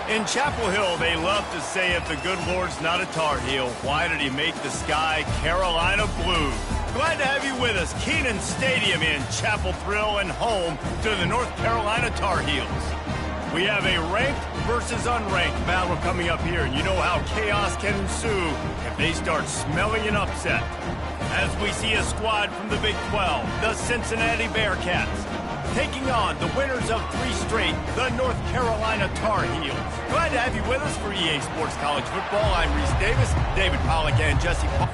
In Chapel Hill, they love to say if the good Lord's not a Tar Heel, why did he make the sky Carolina blue? Glad to have you with us. Kenan Stadium in Chapel Thrill and home to the North Carolina Tar Heels. We have a ranked versus unranked battle coming up here, and you know how chaos can ensue if they start smelling an upset. As we see a squad from the Big 12, the Cincinnati Bearcats, taking on the winners of 3 straight, the North Carolina Tar Heels. Glad to have you with us for EA Sports College Football. I'm Reese Davis, David Pollack, and Jesse Paul.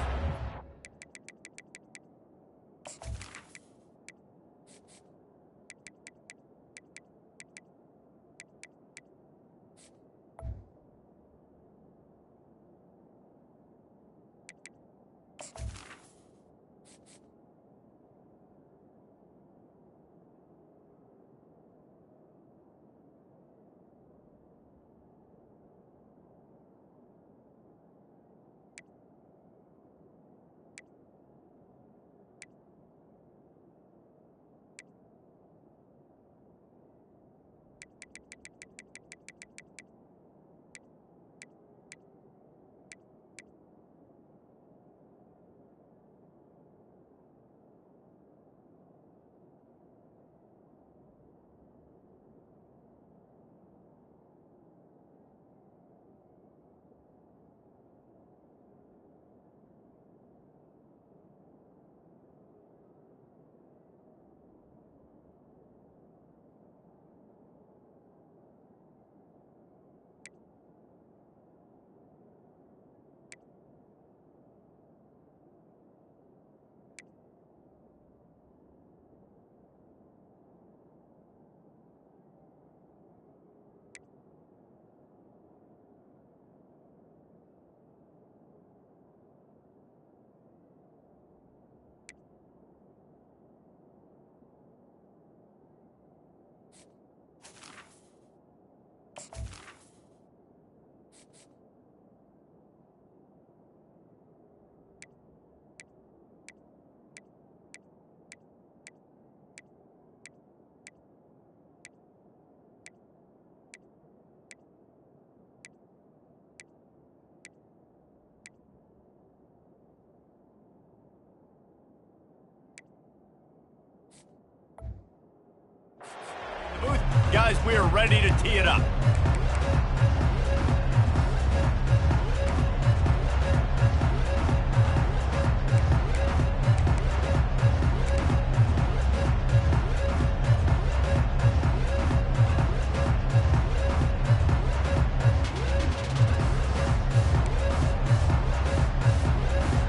Guys, we are ready to tee it up.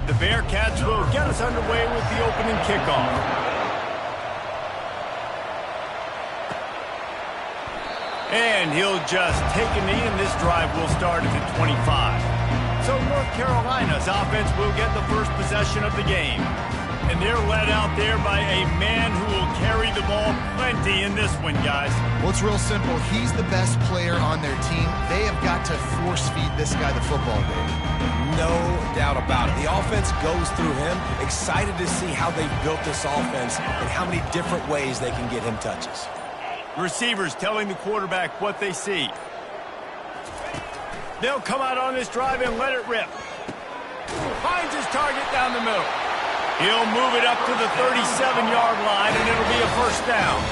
The Bearcats will get us underway with the opening kickoff. And he'll just take a knee, and this drive will start at the 25. So North Carolina's offense will get the first possession of the game. And they're led out there by a man who will carry the ball plenty in this one, guys. Well, it's real simple. He's the best player on their team. They have got to force-feed this guy the football, Dave. No doubt about it. The offense goes through him. Excited to see how they've built this offense and how many different ways they can get him touches. Receivers telling the quarterback what they see. They'll come out on this drive and let it rip. Finds his target down the middle. He'll move it up to the 37-yard line, and it'll be a first down.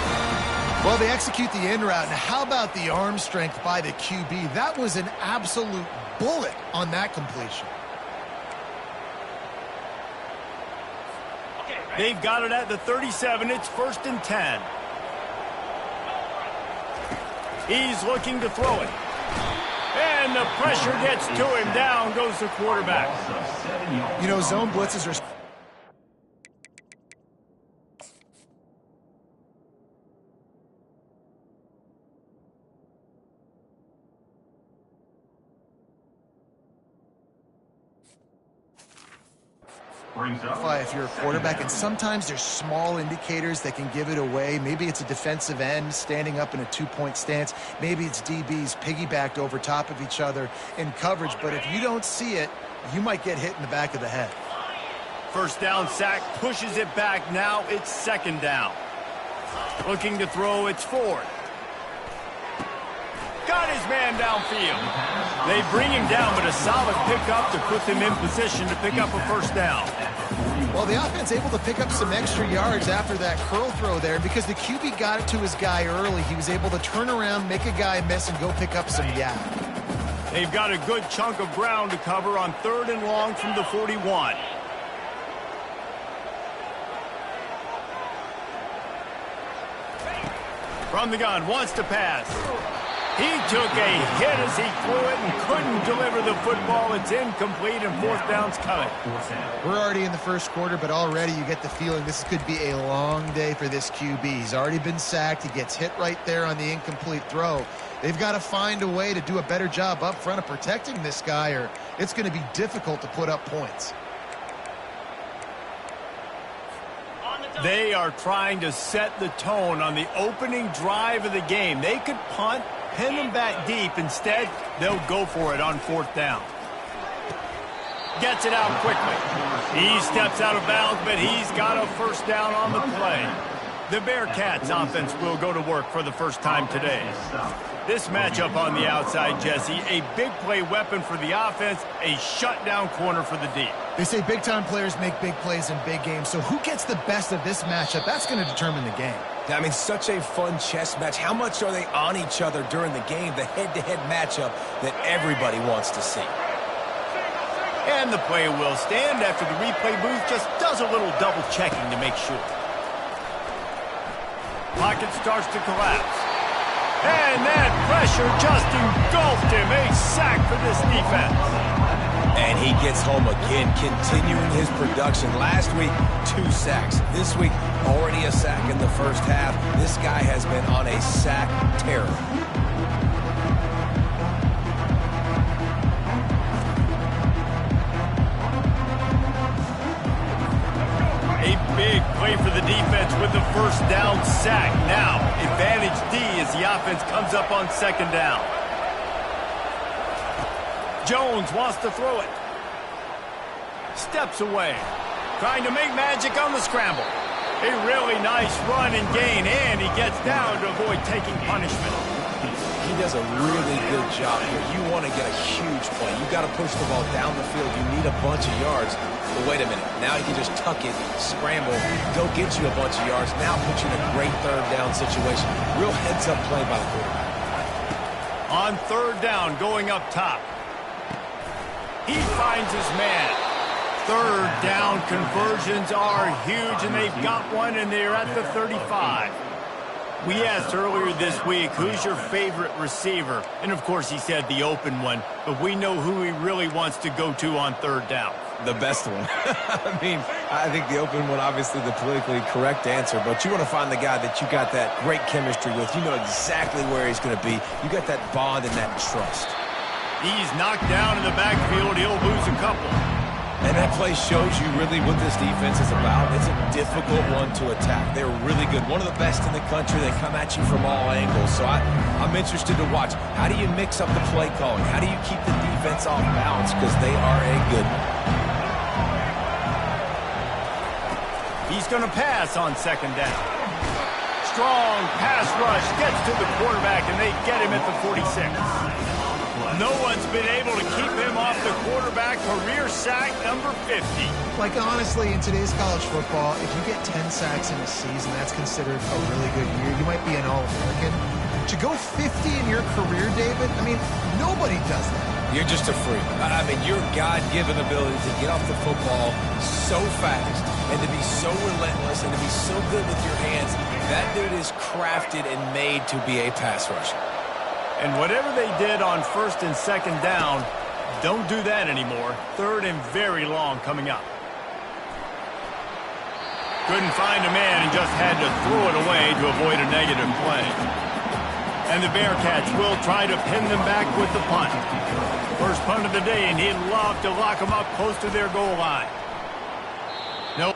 Well, they execute the in route. Now, how about the arm strength by the QB? That was an absolute bullet on that completion. They've got it at the 37. It's 1st and 10. He's looking to throw it. And the pressure gets to him. Down goes the quarterback. You know, zone blitzes are... if you're a quarterback, and sometimes there's small indicators that can give it away. Maybe it's a defensive end standing up in a two-point stance. Maybe it's DBs piggybacked over top of each other in coverage. But if you don't see it, you might get hit in the back of the head. First down sack, pushes it back. Now it's 2nd down. Looking to throw, it's Ford. got his man downfield. They bring him down, but a solid pickup to put them in position to pick up a first down. Well, the offense able to pick up some extra yards after that curl throw there because the QB got it to his guy early. He was able to turn around, make a guy miss, and go pick up some yak. They've got a good chunk of ground to cover on 3rd and long from the 41. From the gun, wants to pass. He took a hit as he threw it and couldn't deliver the football. It's incomplete and 4th down's coming. We're already in the first quarter, but already you get the feeling this could be a long day for this QB. He's already been sacked. He gets hit right there on the incomplete throw. They've got to find a way to do a better job up front of protecting this guy, or it's going to be difficult to put up points. They are trying to set the tone on the opening drive of the game. They could punt, pin them back deep. Instead, they'll go for it on 4th down. Gets it out quickly. He steps out of bounds, but he's got a first down on the play. The Bearcats offense will go to work for the first time today. This matchup on the outside, Jesse, a big play weapon for the offense, a shutdown corner for the deep. They say big-time players make big plays in big games, so who gets the best of this matchup? That's going to determine the game. I mean, such a fun chess match. How much are they on each other during the game, the head-to-head matchup that everybody wants to see? And the play will stand after the replay booth just does a little double-checking to make sure. Pocket starts to collapse. And that pressure just engulfed him. A sack for this defense. And he gets home again, continuing his production. Last week, 2 sacks. This week, already a sack in the first half. This guy has been on a sack terror. A big play for the defense with the first down sack. Now, advantage D as the offense comes up on 2nd down. Jones wants to throw it. Steps away. Trying to make magic on the scramble. A really nice run and gain, and he gets down to avoid taking punishment. He does a really good job here. You want to get a huge play. You got to push the ball down the field. You need a bunch of yards. But wait a minute. Now he can just tuck it, scramble, go get you a bunch of yards. Now put you in a great 3rd down situation. Real heads-up play by the quarterback. On 3rd down, going up top. He finds his man. 3rd down conversions are huge, and they've got one, and they're at the 35. We asked earlier this week, who's your favorite receiver? And, of course, he said the open one, but we know who he really wants to go to on 3rd down. The best one. I mean, I think the open one, obviously the politically correct answer, but you want to find the guy that you got that great chemistry with. You know exactly where he's going to be. You got that bond and that trust. He's knocked down in the backfield. He'll lose a couple. And that play shows you really what this defense is about. It's a difficult one to attack. They're really good. One of the best in the country. They come at you from all angles. So I'm interested to watch. How do you mix up the play calling? How do you keep the defense off balance? Because they are a good one. He's going to pass on 2nd down. Strong pass rush gets to the quarterback, and they get him at the 46. No one's been able to keep him off the quarterback. Career sack number 50. Like, honestly, in today's college football, if you get 10 sacks in a season, that's considered a really good year. You might be an All-American. To go 50 in your career, David, I mean, nobody does that. You're just a freak. I mean, your God-given ability to get off the football so fast and to be so relentless and to be so good with your hands, that dude is crafted and made to be a pass rusher. And whatever they did on 1st and 2nd down, don't do that anymore. 3rd and very long coming up. Couldn't find a man and just had to throw it away to avoid a negative play. And the Bearcats will try to pin them back with the punt. First punt of the day, and he'd love to lock them up close to their goal line. Nope.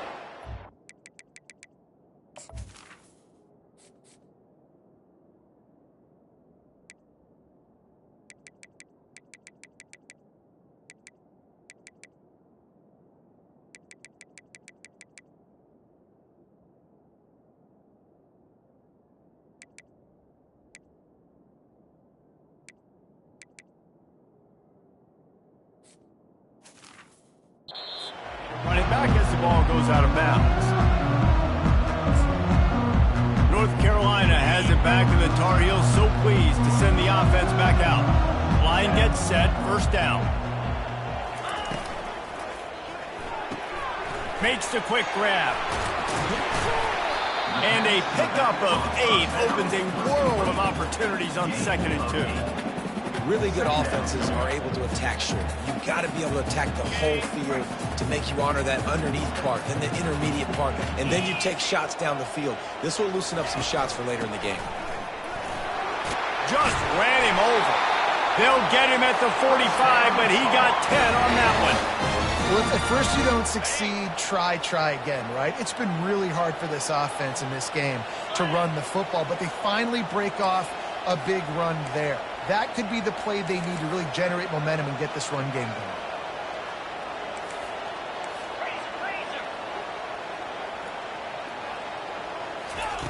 goes out of bounds. North Carolina has it back, and the Tar Heels so pleased to send the offense back out. Line gets set, first down. Makes the quick grab. And a pickup of 8 opens a world of opportunities on 2nd and 2. Really good offenses are able to attack short. You've got to be able to attack the whole field to make you honor that underneath part, then the intermediate part, and then you take shots down the field. This will loosen up some shots for later in the game. Just ran him over. They'll get him at the 45, but he got 10 on that one. Well, if at first you don't succeed, try again, right? It's been really hard for this offense in this game to run the football, but they finally break off a big run there. That could be the play they need to really generate momentum and get this run game going.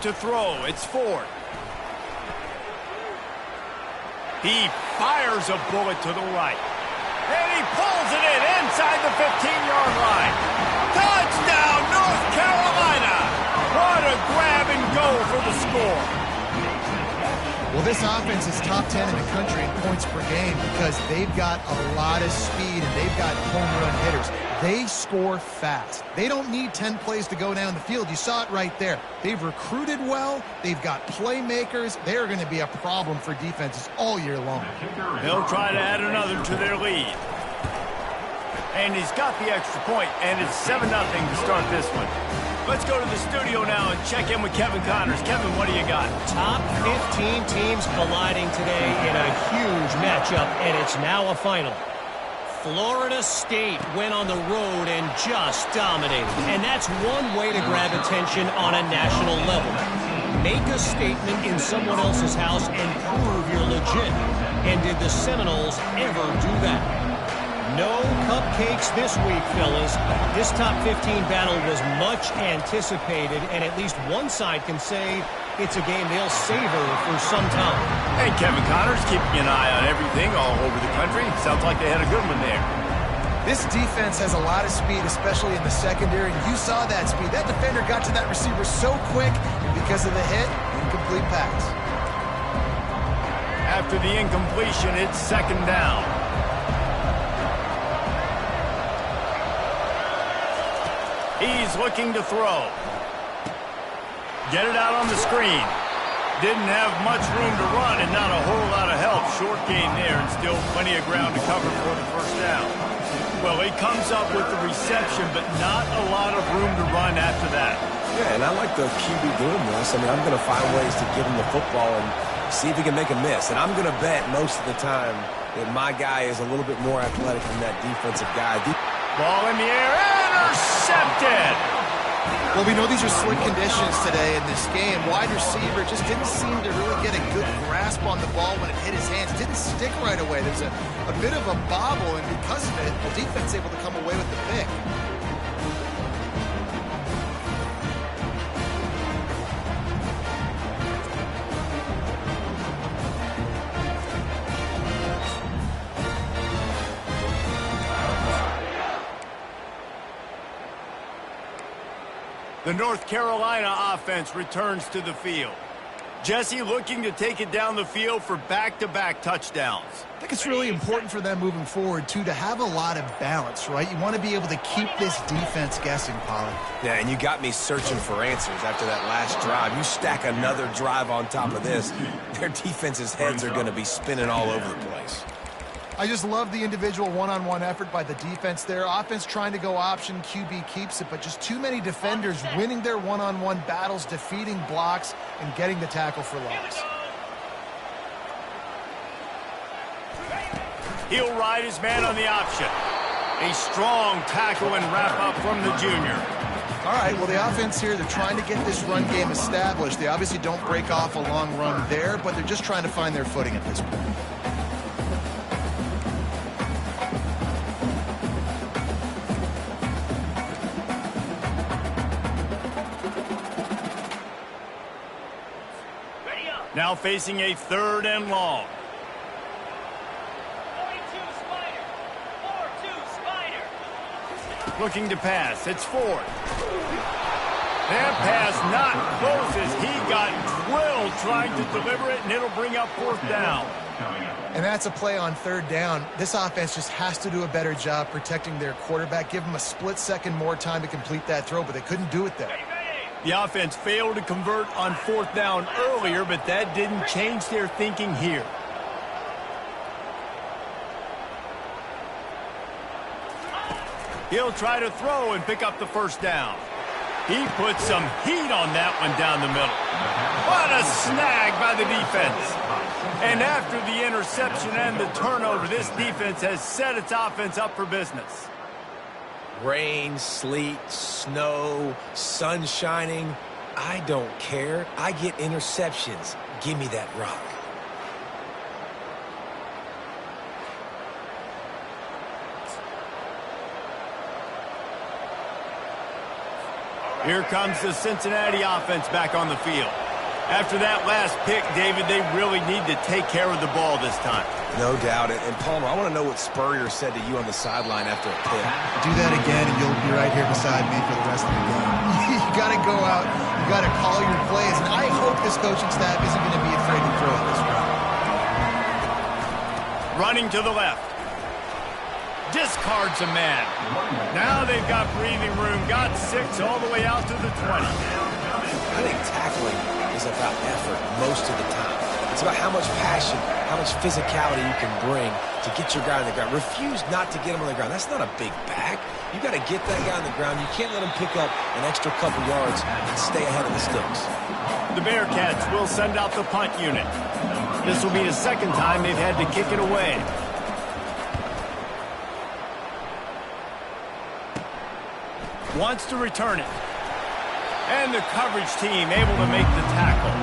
To throw, it's Ford. He fires a bullet to the right. And he pulls it in inside the 15-yard line. Touchdown, North Carolina! What a grab and go for the score. Well, this offense is top 10 in the country in points per game because they've got a lot of speed and they've got home run hitters. They score fast. They don't need 10 plays to go down the field. You saw it right there. They've recruited well. They've got playmakers. They're going to be a problem for defenses all year long. They'll try to add another to their lead. And he's got the extra point, and it's 7-0 to start this one. Let's go to the studio now and check in with Kevin Connors. Kevin, what do you got? Top 15 teams colliding today in a huge matchup, and it's now a final. Florida State went on the road and just dominated. And that's one way to grab attention on a national level. Make a statement in someone else's house and prove you're legit. And did the Seminoles ever do that? No cupcakes this week, fellas. This top 15 battle was much anticipated, and at least one side can say it's a game they'll savor for some time. Hey, Kevin Connors keeping an eye on everything all over the country. Sounds like they had a good one there. This defense has a lot of speed, especially in the secondary, and you saw that speed. That defender got to that receiver so quick, and because of the hit, incomplete pass. After the incompletion, it's 2nd down. He's looking to throw. Get it out on the screen. Didn't have much room to run and not a whole lot of help. Short gain there and still plenty of ground to cover for the first down. Well, he comes up with the reception, but not a lot of room to run after that. Yeah, and I like the QB doing this. I mean, I'm going to find ways to give him the football and see if he can make a miss. And I'm going to bet most of the time that my guy is a little bit more athletic than that defensive guy. Ball in the air, intercepted! Well, we know these are slick conditions today in this game. Wide receiver just didn't seem to really get a good grasp on the ball when it hit his hands. Didn't stick right away. There's a bit of a bobble, and because of it, the defense able to come away with the pick. The North Carolina offense returns to the field. Jesse looking to take it down the field for back-to-back touchdowns. I think it's really important for them moving forward, too, to have a lot of balance, right? You want to be able to keep this defense guessing, Polly. Yeah, and you got me searching for answers after that last drive. You stack another drive on top of this, their defense's heads are going to be spinning all over the place. I just love the individual one-on-one effort by the defense there. Offense trying to go option, QB keeps it, but just too many defenders winning their one-on-one battles, defeating blocks, and getting the tackle for loss. He'll ride his man on the option. A strong tackle and wrap up from the junior. All right, well, the offense here, they're trying to get this run game established. They obviously don't break off a long run there, but they're just trying to find their footing at this point. Now facing a 3rd and long. 42 Spider. 4-2 Spider. Looking to pass. It's Ford. That pass not close as he got drilled trying to deliver it, and it'll bring up 4th down. And that's a play on 3rd down. This offense just has to do a better job protecting their quarterback. Give them a split second more time to complete that throw, but they couldn't do it there. The offense failed to convert on 4th down earlier, but that didn't change their thinking here. He'll try to throw and pick up the 1st down. He put some heat on that one down the middle. What a snag by the defense. And after the interception and the turnover, this defense has set its offense up for business. Rain, sleet, snow, sun shining. I don't care. I get interceptions. Give me that rock. Here comes the Cincinnati offense back on the field. After that last pick, David, they really need to take care of the ball this time. No doubt. And Palmer, I want to know what Spurrier said to you on the sideline after a pick. Do that again, and you'll be right here beside me for the rest of the game. You got to go out. You got to call your plays. And I hope this coaching staff isn't going to be afraid to throw it this round. Running to the left. Discards a man. Now they've got breathing room. Got 6 all the way out to the 20. I think tackling is about effort most of the time. It's about how much passion, how much physicality you can bring to get your guy on the ground. Refuse not to get him on the ground. That's not a big back. You got to get that guy on the ground. You can't let him pick up an extra couple yards and stay ahead of the sticks. The Bearcats will send out the punt unit. This will be the 2nd time they've had to kick it away. Wants to return it. And the coverage team able to make the tackle.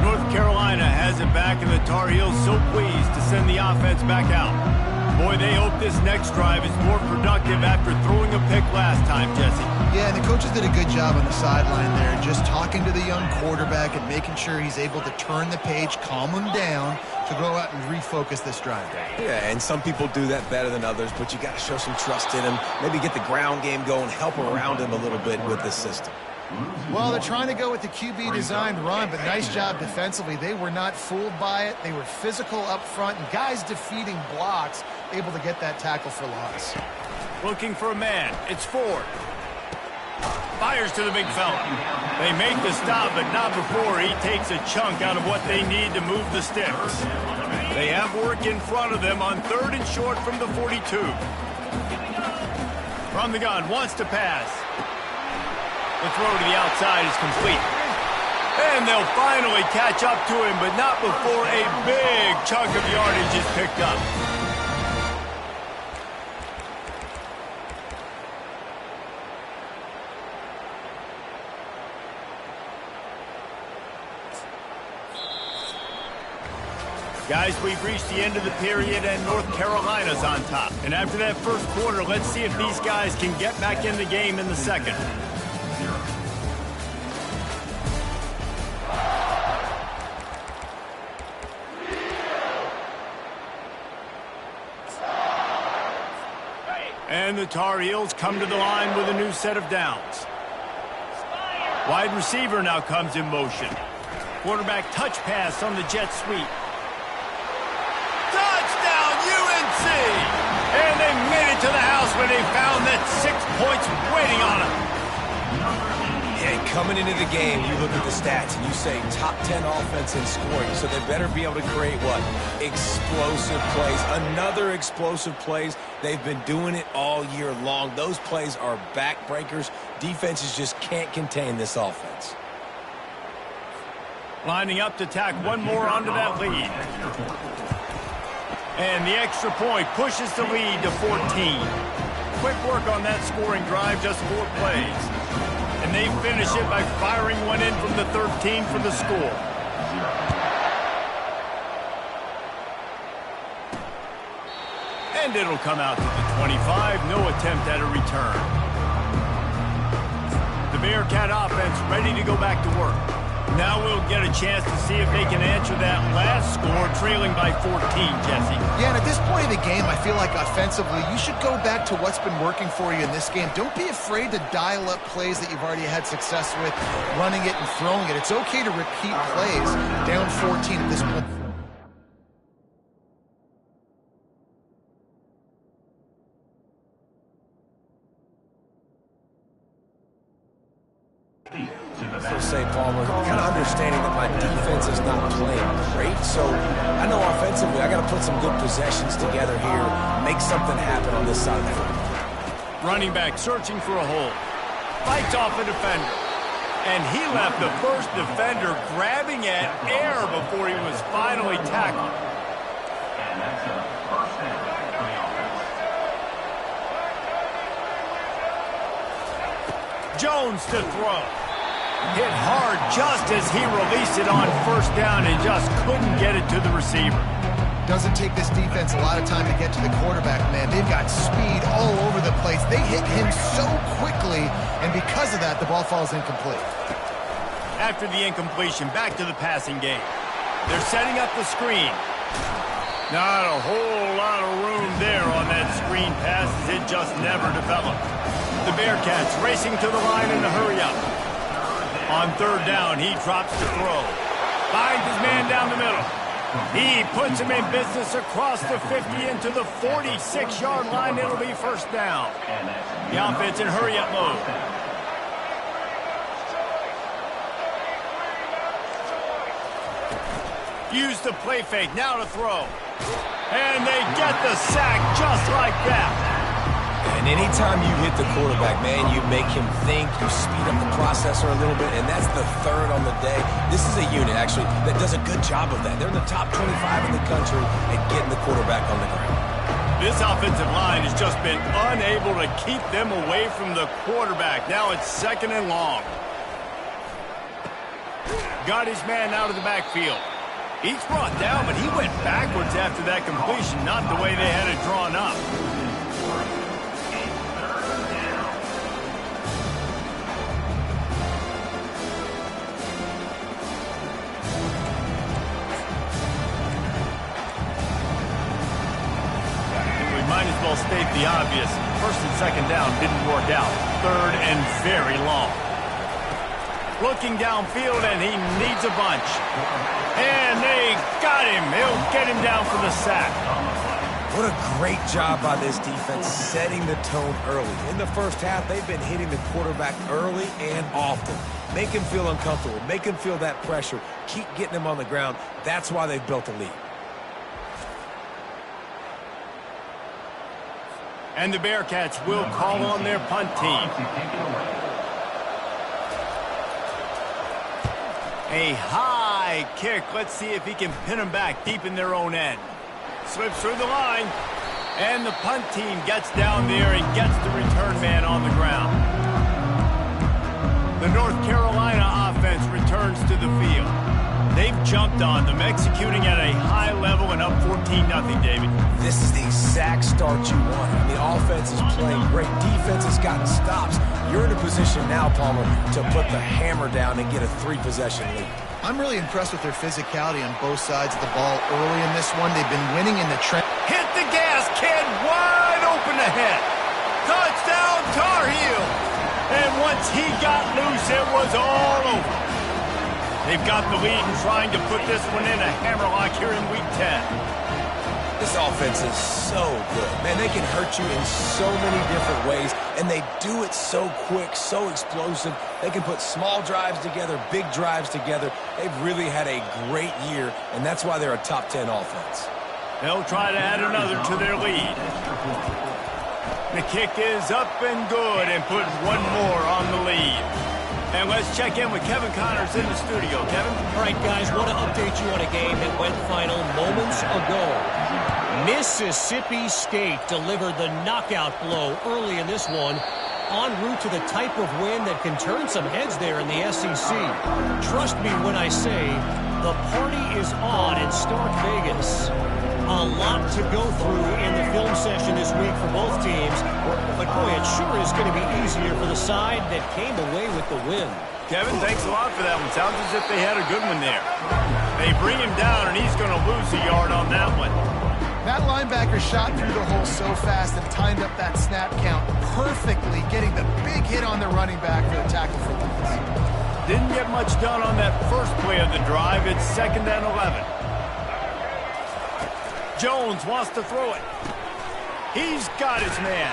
North Carolina has it back, and the Tar Heels so pleased to send the offense back out. Boy, they hope this next drive is more productive after throwing a pick last time, Jesse. Yeah, and the coaches did a good job on the sideline there, just talking to the young quarterback and making sure he's able to turn the page, calm him down, to go out and refocus this drive. Yeah, and some people do that better than others, but you got to show some trust in him. Maybe get the ground game going, help around him a little bit with this system. Well, they're trying to go with the QB-designed run, but nice job defensively. They were not fooled by it. They were physical up front, and guys defeating blocks, able to get that tackle for loss. Looking for a man. It's Ford. Fires to the big fella. They make the stop, but not before he takes a chunk out of what they need to move the sticks. They have work in front of them on 3rd and short from the 42. From the gun, wants to pass. The throw to the outside is complete. And they'll finally catch up to him, but not before a big chunk of yardage is picked up. Guys, we've reached the end of the period, and North Carolina's on top. And after that first quarter, let's see if these guys can get back in the game in the second. And the Tar Heels come to the line with a new set of downs. Wide receiver now comes in motion. Quarterback touch pass on the jet sweep. Touchdown, UNC! And they made it to the house when they found that 6 points waiting on them. Yeah, coming into the game, you look at the stats and you say top 10 offense in scoring, so they better be able to create what? Explosive plays. Another explosive plays. They've been doing it all year long. Those plays are backbreakers. Defenses just can't contain this offense. Lining up to tack one more onto that lead. And the extra point pushes the lead to 14. Quick work on that scoring drive, just 4 plays. And they finish it by firing one in from the 13 for the score. And it'll come out to the 25. No attempt at a return. The Bearcat offense ready to go back to work. Now Now we'll get a chance to see if they can answer that last score, trailing by 14, Jesse. Yeah, and at this point of the game, I feel like offensively, you should go back to what's been working for you in this game. Don't be afraid to dial up plays that you've already had success with, running it and throwing it. It's okay to repeat plays down 14 at this point. So say, Palmer, kind of understanding that my defense is not playing great, so I know offensively I got to put some good possessions together here, make something happen on this side of the field. Running back searching for a hole. Fights off a defender. And he left the first defender grabbing at air before he was finally tackled. And that's a first down for the offense. Jones to throw. Hit hard just as he released it on first down and just couldn't get it to the receiver. Doesn't take this defense a lot of time to get to the quarterback, man. They've got speed all over the place. They hit him so quickly, and because of that, the ball falls incomplete. After the incompletion, back to the passing game. They're setting up the screen. Not a whole lot of room there on that screen pass as it just never developed. The Bearcats racing to the line in a hurry-up. On third down, he drops to throw. Finds his man down the middle. He puts him in business across the 50 into the 46-yard line. It'll be first down. The offense in hurry-up mode. Use the play fake, now to throw. And they get the sack just like that. And anytime you hit the quarterback, man, you make him think, you speed up the processor a little bit, and that's the third on the day. This is a unit, actually, that does a good job of that. They're in the top 25 in the country at getting the quarterback on the ground. This offensive line has just been unable to keep them away from the quarterback. Now it's second and long. Got his man out of the backfield. He's brought down, but he went backwards after that completion, not the way they had it drawn up. Might as well state the obvious. First and second down didn't work out. Third and very long. Looking downfield, and he needs a bunch. And they got him. He'll get him down for the sack. What a great job by this defense setting the tone early. In the first half, they've been hitting the quarterback early and often. Make him feel uncomfortable. Make him feel that pressure. Keep getting him on the ground. That's why they've built a lead. And the Bearcats will call on their punt team. A high kick. Let's see if he can pin them back deep in their own end. Slips through the line. And the punt team gets down there and gets the return man on the ground. The North Carolina offense returns to the field. They've jumped on them, executing at a high level and up 14-0, David. This is the exact start you want. The offense is playing great. Defense has gotten stops. You're in a position now, Palmer, to put the hammer down and get a 3-possession lead. I'm really impressed with their physicality on both sides of the ball early in this one. They've been winning in the trench. Hit the gas, kid, wide open ahead. Touchdown, Tar Heel. And once he got loose, it was all over. They've got the lead and trying to put this one in a hammerlock here in Week 10. This offense is so good. Man, they can hurt you in so many different ways, and they do it so quick, so explosive. They can put small drives together, big drives together. They've really had a great year, and that's why they're a top 10 offense. They'll try to add another to their lead. The kick is up and good and put one more on the lead. And let's check in with Kevin Connors in the studio. Kevin? All right, guys, want to update you on a game that went final moments ago. Mississippi State delivered the knockout blow early in this one, en route to the type of win that can turn some heads there in the SEC. Trust me when I say The party is on in Stark Vegas. A lot to go through in the film session this week for both teams. But, boy, it sure is going to be easier for the side that came away with the win. Kevin, thanks a lot for that one. Sounds as if they had a good one there. They bring him down, and he's going to lose a yard on that one. That linebacker shot through the hole so fast and timed up that snap count perfectly, getting the big hit on the running back for the tackle for loss. Didn't get much done on that first play of the drive. It's 2nd and 11. Jones wants to throw it. He's got his man.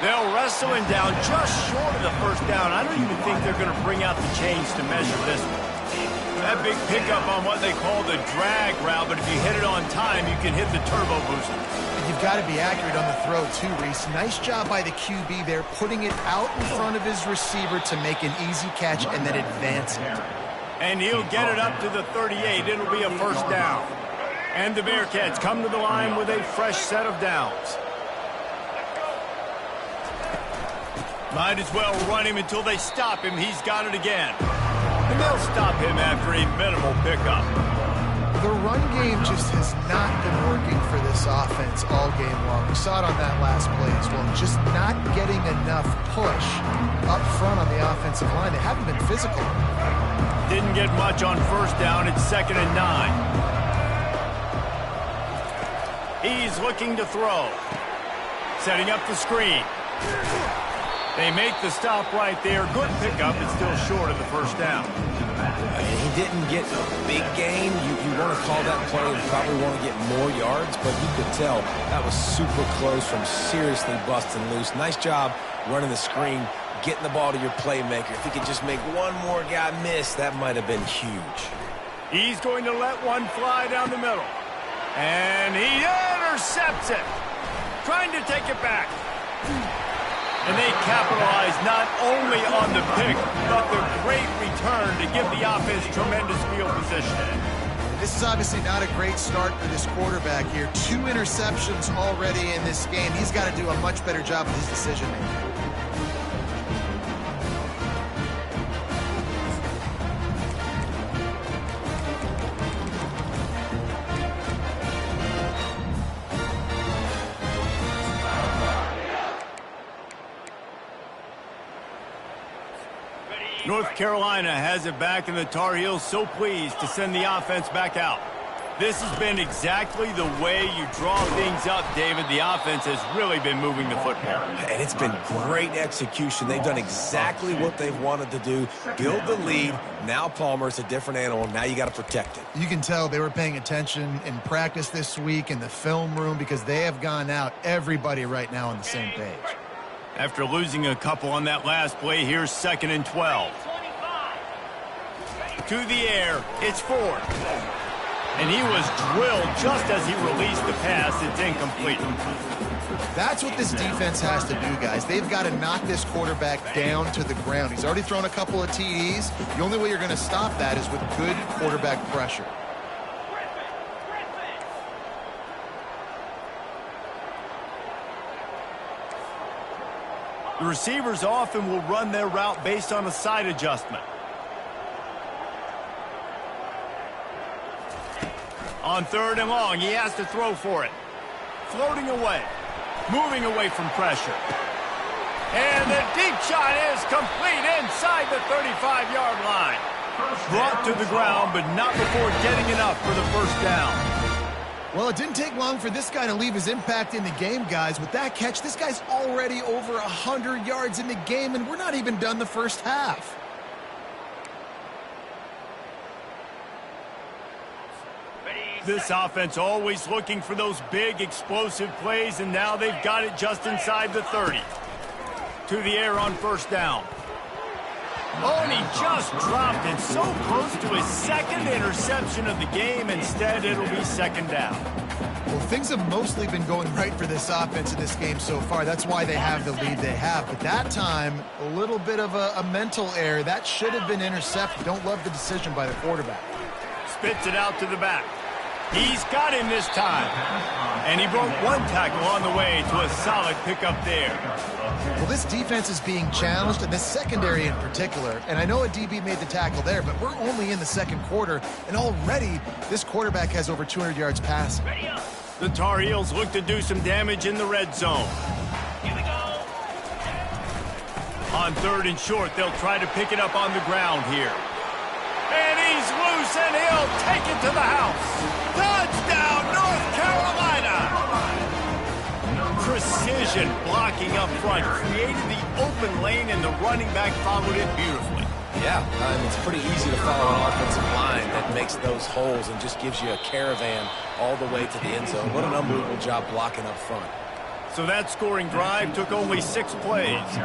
They'll wrestle him down just short of the first down. I don't even think they're going to bring out the chains to measure this one. That big pickup on what they call the drag route, but if you hit it on time, you can hit the turbo booster. You've got to be accurate on the throw, too, Reese. Nice job by the QB there, putting it out in front of his receiver to make an easy catch and then advance it. And he'll get it up to the 38. It'll be a first down. And the Bearcats come to the line with a fresh set of downs. Might as well run him until they stop him. He's got it again. And they'll stop him after a minimal pickup. The run game just has not been working for this offense all game long. We saw it on that last play as well. Just not getting enough push up front on the offensive line. They haven't been physical. Didn't get much on first down. It's 2nd and 9. He's looking to throw. Setting up the screen. They make the stop right there. Good pickup. It's still short of the first down. He didn't get a big gain. You want to call that play and probably want to get more yards, but you could tell that was super close from seriously busting loose. Nice job running the screen, getting the ball to your playmaker. If he could just make one more guy miss, that might have been huge. He's going to let one fly down the middle. And he intercepts it. Trying to take it back. And they capitalize not only on the pick, but the great return to give the offense tremendous field position. This is obviously not a great start for this quarterback here. 2 interceptions already in this game. He's got to do a much better job with his decision-making. North Carolina has it back, and the Tar Heels so pleased to send the offense back out. This has been exactly the way you draw things up, David. The offense has really been moving the football. And it's been great execution. They've done exactly what they've wanted to do. Build the lead. Now Palmer's a different animal. Now you got to protect it. You can tell they were paying attention in practice this week in the film room because they have gone out, everybody right now on the same page. After losing a couple on that last play, here's 2nd and 12. To the air, it's Ford. And he was drilled just as he released the pass. It's incomplete. That's what this defense has to do, guys. They've got to knock this quarterback down to the ground. He's already thrown a couple of TDs. The only way you're going to stop that is with good quarterback pressure. The receivers often will run their route based on a side adjustment. On 3rd and long, he has to throw for it. Floating away. Moving away from pressure. And the deep shot is complete inside the 35-yard line. Brought to the ground, but not before getting enough for the first down. Well, it didn't take long for this guy to leave his impact in the game, guys. With that catch, this guy's already over 100 yards in the game, and we're not even done the first half. This offense always looking for those big, explosive plays, and now they've got it just inside the 30. To the air on first down. Oh, and he just dropped it so close to his 2nd interception of the game. Instead, it'll be 2nd down. Well, things have mostly been going right for this offense in this game so far. That's why they have the lead they have. But that time, a little bit of a mental error. That should have been intercepted. Don't love the decision by the quarterback. Spits it out to the back. He's got him this time. And he broke one tackle on the way to a solid pickup there. Well, this defense is being challenged, and this secondary in particular. And I know a DB made the tackle there, but we're only in the second quarter, and already this quarterback has over 200 yards passing. The Tar Heels look to do some damage in the red zone. Here we go. On 3rd and short, they'll try to pick it up on the ground here. And he's loose, and he'll take it to the house. Touchdown, North Carolina! Precision blocking up front created the open lane, and the running back followed it beautifully. Yeah, it's pretty easy to follow an offensive line that makes those holes and just gives you a caravan all the way to the end zone. What an unbelievable job blocking up front. So that scoring drive took only 6 plays,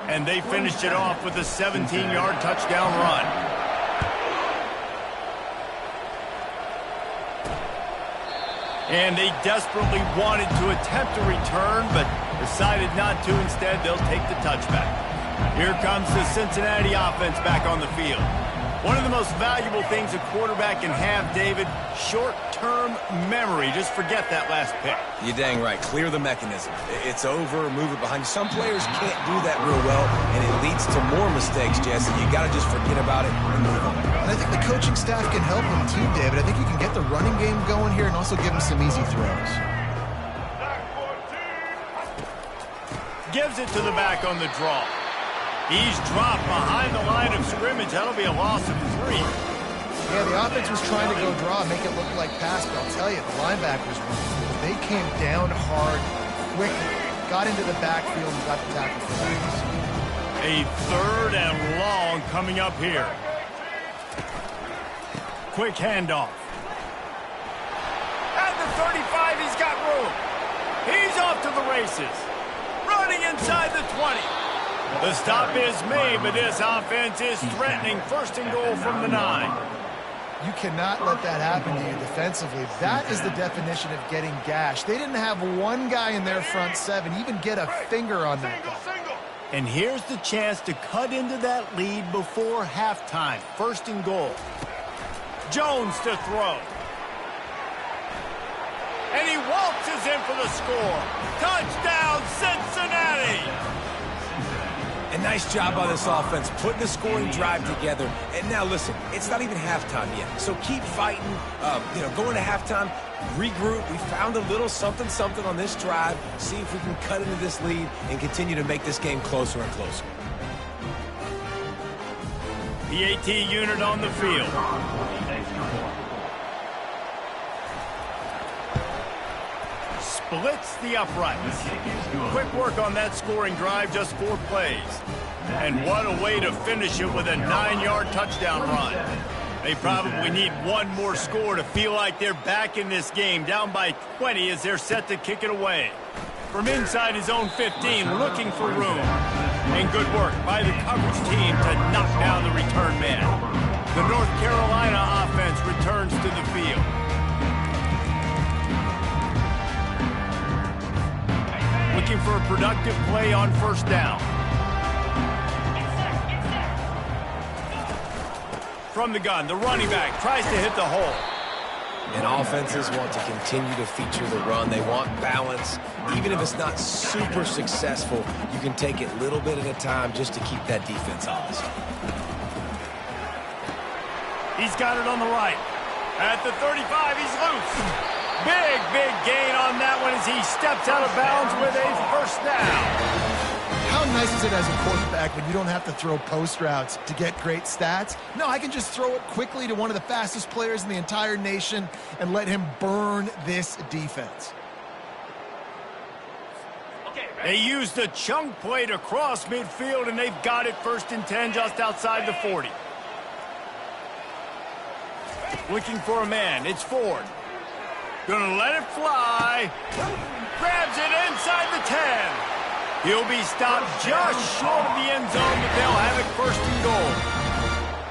and they finished it off with a 17-yard touchdown run. And they desperately wanted to attempt a return, but decided not to. Instead, they'll take the touchback. Here comes the Cincinnati offense back on the field. One of the most valuable things a quarterback can have, David, short-term memory. Just forget that last pick. You're dang right. Clear the mechanism. It's over, move it behind you. Some players can't do that real well, and it leads to more mistakes, Jesse. You got to just forget about it and move on. And I think the coaching staff can help him too, David. I think you can get the running game going here and also give him some easy throws. Gives it to the back on the draw. He's dropped behind the line of scrimmage. That'll be a loss of 3. Yeah, the offense was trying to go draw, make it look like pass, but I'll tell you, the linebackers, they came down hard, quickly, got into the backfield, and got the tackle for loss. A 3rd and long coming up here. Quick handoff. At the 35, he's got room. He's off to the races. Running inside the 20. The stop is made, but this offense is threatening 1st and goal from the 9. You cannot let that happen to you defensively. That is the definition of getting gashed. They didn't have one guy in their front 7 even get a finger on that guy. And here's the chance to cut into that lead before halftime. 1st and goal. Jones to throw. And he waltzes in for the score. Touchdown, Cincinnati! A nice job by this offense, putting the scoring drive together. And now, listen, it's not even halftime yet. So keep fighting, going to halftime, regroup. We found a little something on this drive. See if we can cut into this lead and continue to make this game closer and closer. The AT unit on the field. Splits the uprights. Quick work on that scoring drive, just 4 plays. And what a way to finish it with a 9-yard touchdown run. They probably need one more score to feel like they're back in this game, down by 20 as they're set to kick it away. From inside his own 15, looking for room. And good work by the coverage team to knock down the return man. The North Carolina offense returns to the field. Looking for a productive play on 1st down. From the gun, the running back tries to hit the hole. And offenses want to continue to feature the run. They want balance. Even if it's not super successful, you can take it little bit at a time just to keep that defense honest. He's got it on the right. At the 35, he's loose. Big gain on that one as he steps out of bounds with a 1st down. How nice is it as a quarterback when you don't have to throw post routes to get great stats? No, I can just throw it quickly to one of the fastest players in the entire nation and let him burn this defense. They used a chunk play to cross midfield, and they've got it 1st and 10 just outside the 40. Looking for a man. It's Ford. Gonna let it fly. Grabs it inside the 10. He'll be stopped just short of the end zone, but they'll have it 1st and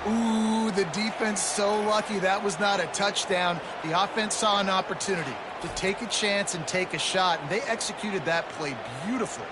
goal. Ooh, the defense so lucky that was not a touchdown. The offense saw an opportunity to take a chance and take a shot, and they executed that play beautifully.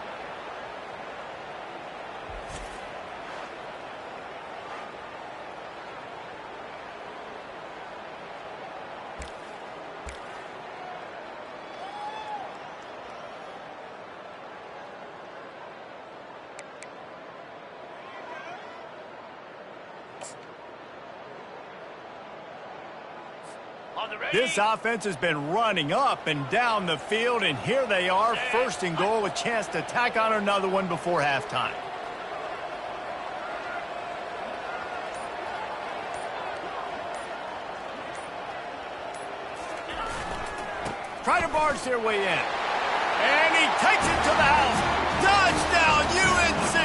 This offense has been running up and down the field, and here they are, first and goal, a chance to tack on another one before halftime. Try to barge their way in. And he takes it to the house. Touchdown, UNC!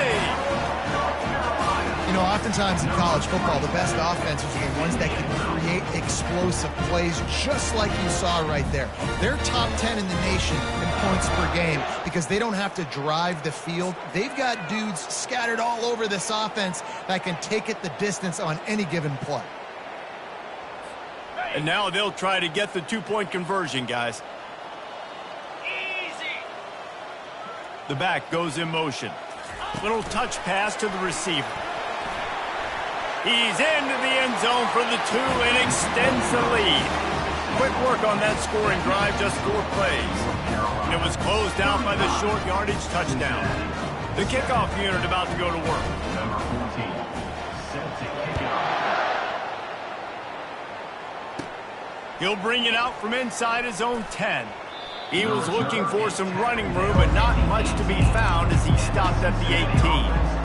You know, oftentimes in college football, the best offenses are the ones that can create explosive plays, just like you saw right there. They're top 10 in the nation in points per game because they don't have to drive the field. They've got dudes scattered all over this offense that can take it the distance on any given play. And now they'll try to get the two-point conversion, guys. Easy. The back goes in motion. Little touch pass to the receiver. He's into the end zone for the 2 and extends the lead. Quick work on that scoring drive, just 4 plays. And it was closed out by the short yardage touchdown. The kickoff unit about to go to work. Number 14, set to kick it off. He'll bring it out from inside his own 10. He was looking for some running room, but not much to be found as he stopped at the 18.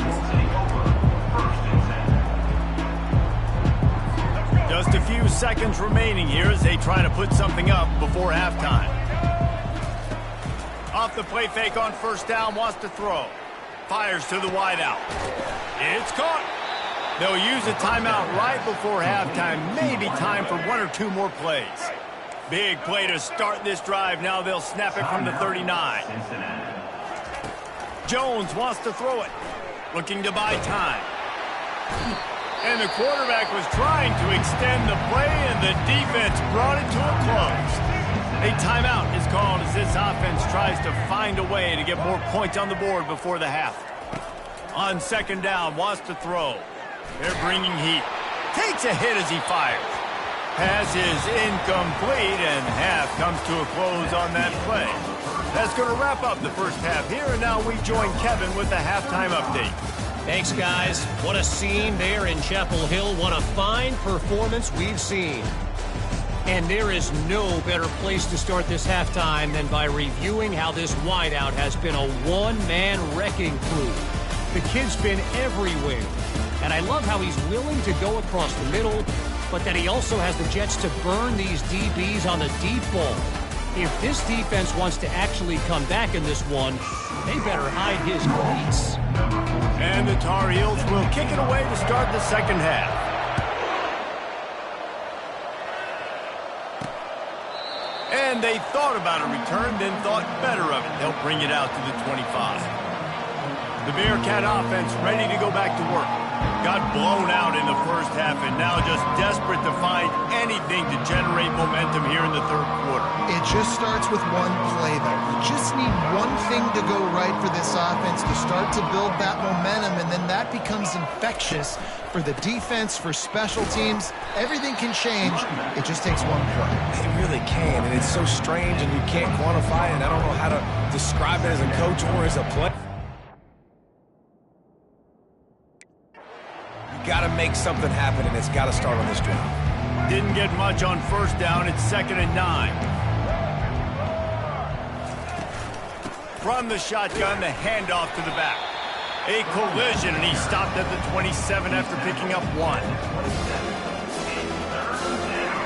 Just a few seconds remaining here as they try to put something up before halftime. Off the play fake on first down, wants to throw. Fires to the wideout. It's caught. They'll use a timeout right before halftime. Maybe time for 1 or 2 more plays. Big play to start this drive. Now they'll snap it from the 39. Jones wants to throw it. Looking to buy time. And the quarterback was trying to extend the play, and the defense brought it to a close. A timeout is called as this offense tries to find a way to get more points on the board before the half. On second down, wants to throw. They're bringing heat. Takes a hit as he fires. Pass is incomplete, and half comes to a close on that play. That's going to wrap up the first half here, and now we join Kevin with the halftime update. Thanks, guys. What a scene there in Chapel Hill. What a fine performance we've seen. And there is no better place to start this halftime than by reviewing how this wideout has been a one-man wrecking crew. The kid's been everywhere. And I love how he's willing to go across the middle, but that he also has the jets to burn these DBs on the deep ball. If this defense wants to actually come back in this one, they better hide his cleats. And the Tar Heels will kick it away to start the second half. And they thought about a return, then thought better of it. They'll bring it out to the 25. The Bearcat offense ready to go back to work. Got blown out in the first half and now just desperate to find anything to generate momentum here in the third quarter. It just starts with one play, though. You just need one thing to go right for this offense to start to build that momentum, and then that becomes infectious for the defense, for special teams. Everything can change. It just takes one play. It really can, and it's so strange, and you can't quantify it, and I don't know how to describe it as a coach or as a player. Got to make something happen, and it's got to start on this drive. Didn't get much on first down. It's 2nd and 9. From the shotgun, the handoff to the back. A collision, and he stopped at the 27 after picking up 1.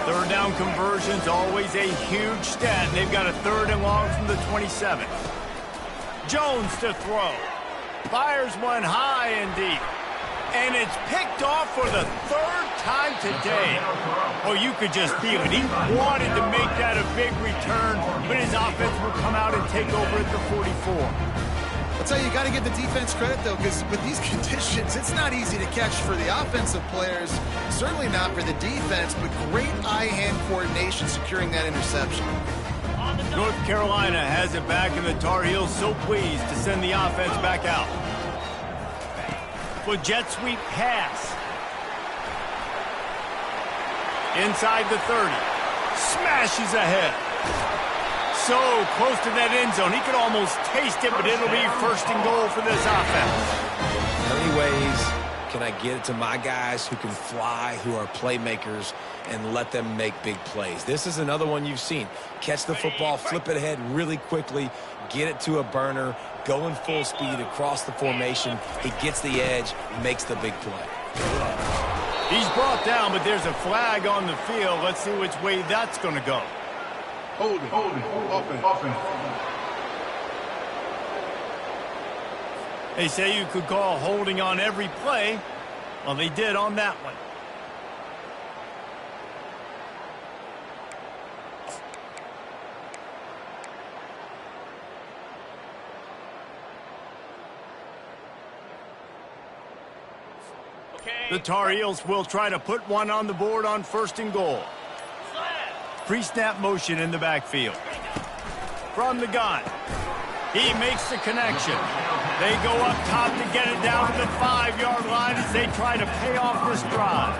Third down conversions, always a huge stat. They've got a 3rd and long from the 27. Jones to throw. Fires one high and deep. And it's picked off for the 3rd time today. Oh, you could just feel it. He wanted to make that a big return, but his offense will come out and take over at the 44. I'll tell you, you got to give the defense credit, though, because with these conditions, it's not easy to catch for the offensive players. Certainly not for the defense, but great eye-hand coordination securing that interception. North Carolina has it back, and the Tar Heels so pleased to send the offense back out. With jet sweep pass. Inside the 30. Smashes ahead. So close to that end zone. He could almost taste it, but it'll be 1st and goal for this offense. How many ways can I get it to my guys who can fly, who are playmakers, and let them make big plays? This is another one you've seen. Catch the football, flip it ahead really quickly, get it to a burner, go in full speed across the formation. He gets the edge, makes the big play. He's brought down, but there's a flag on the field. Let's see which way that's going to go. Hold it. Offense. They say you could call holding on every play. Well, they did on that one. The Tar Heels will try to put one on the board on 1st and goal. Pre-snap motion in the backfield. From the gun. He makes the connection. They go up top to get it down to the 5-yard line as they try to pay off this drive.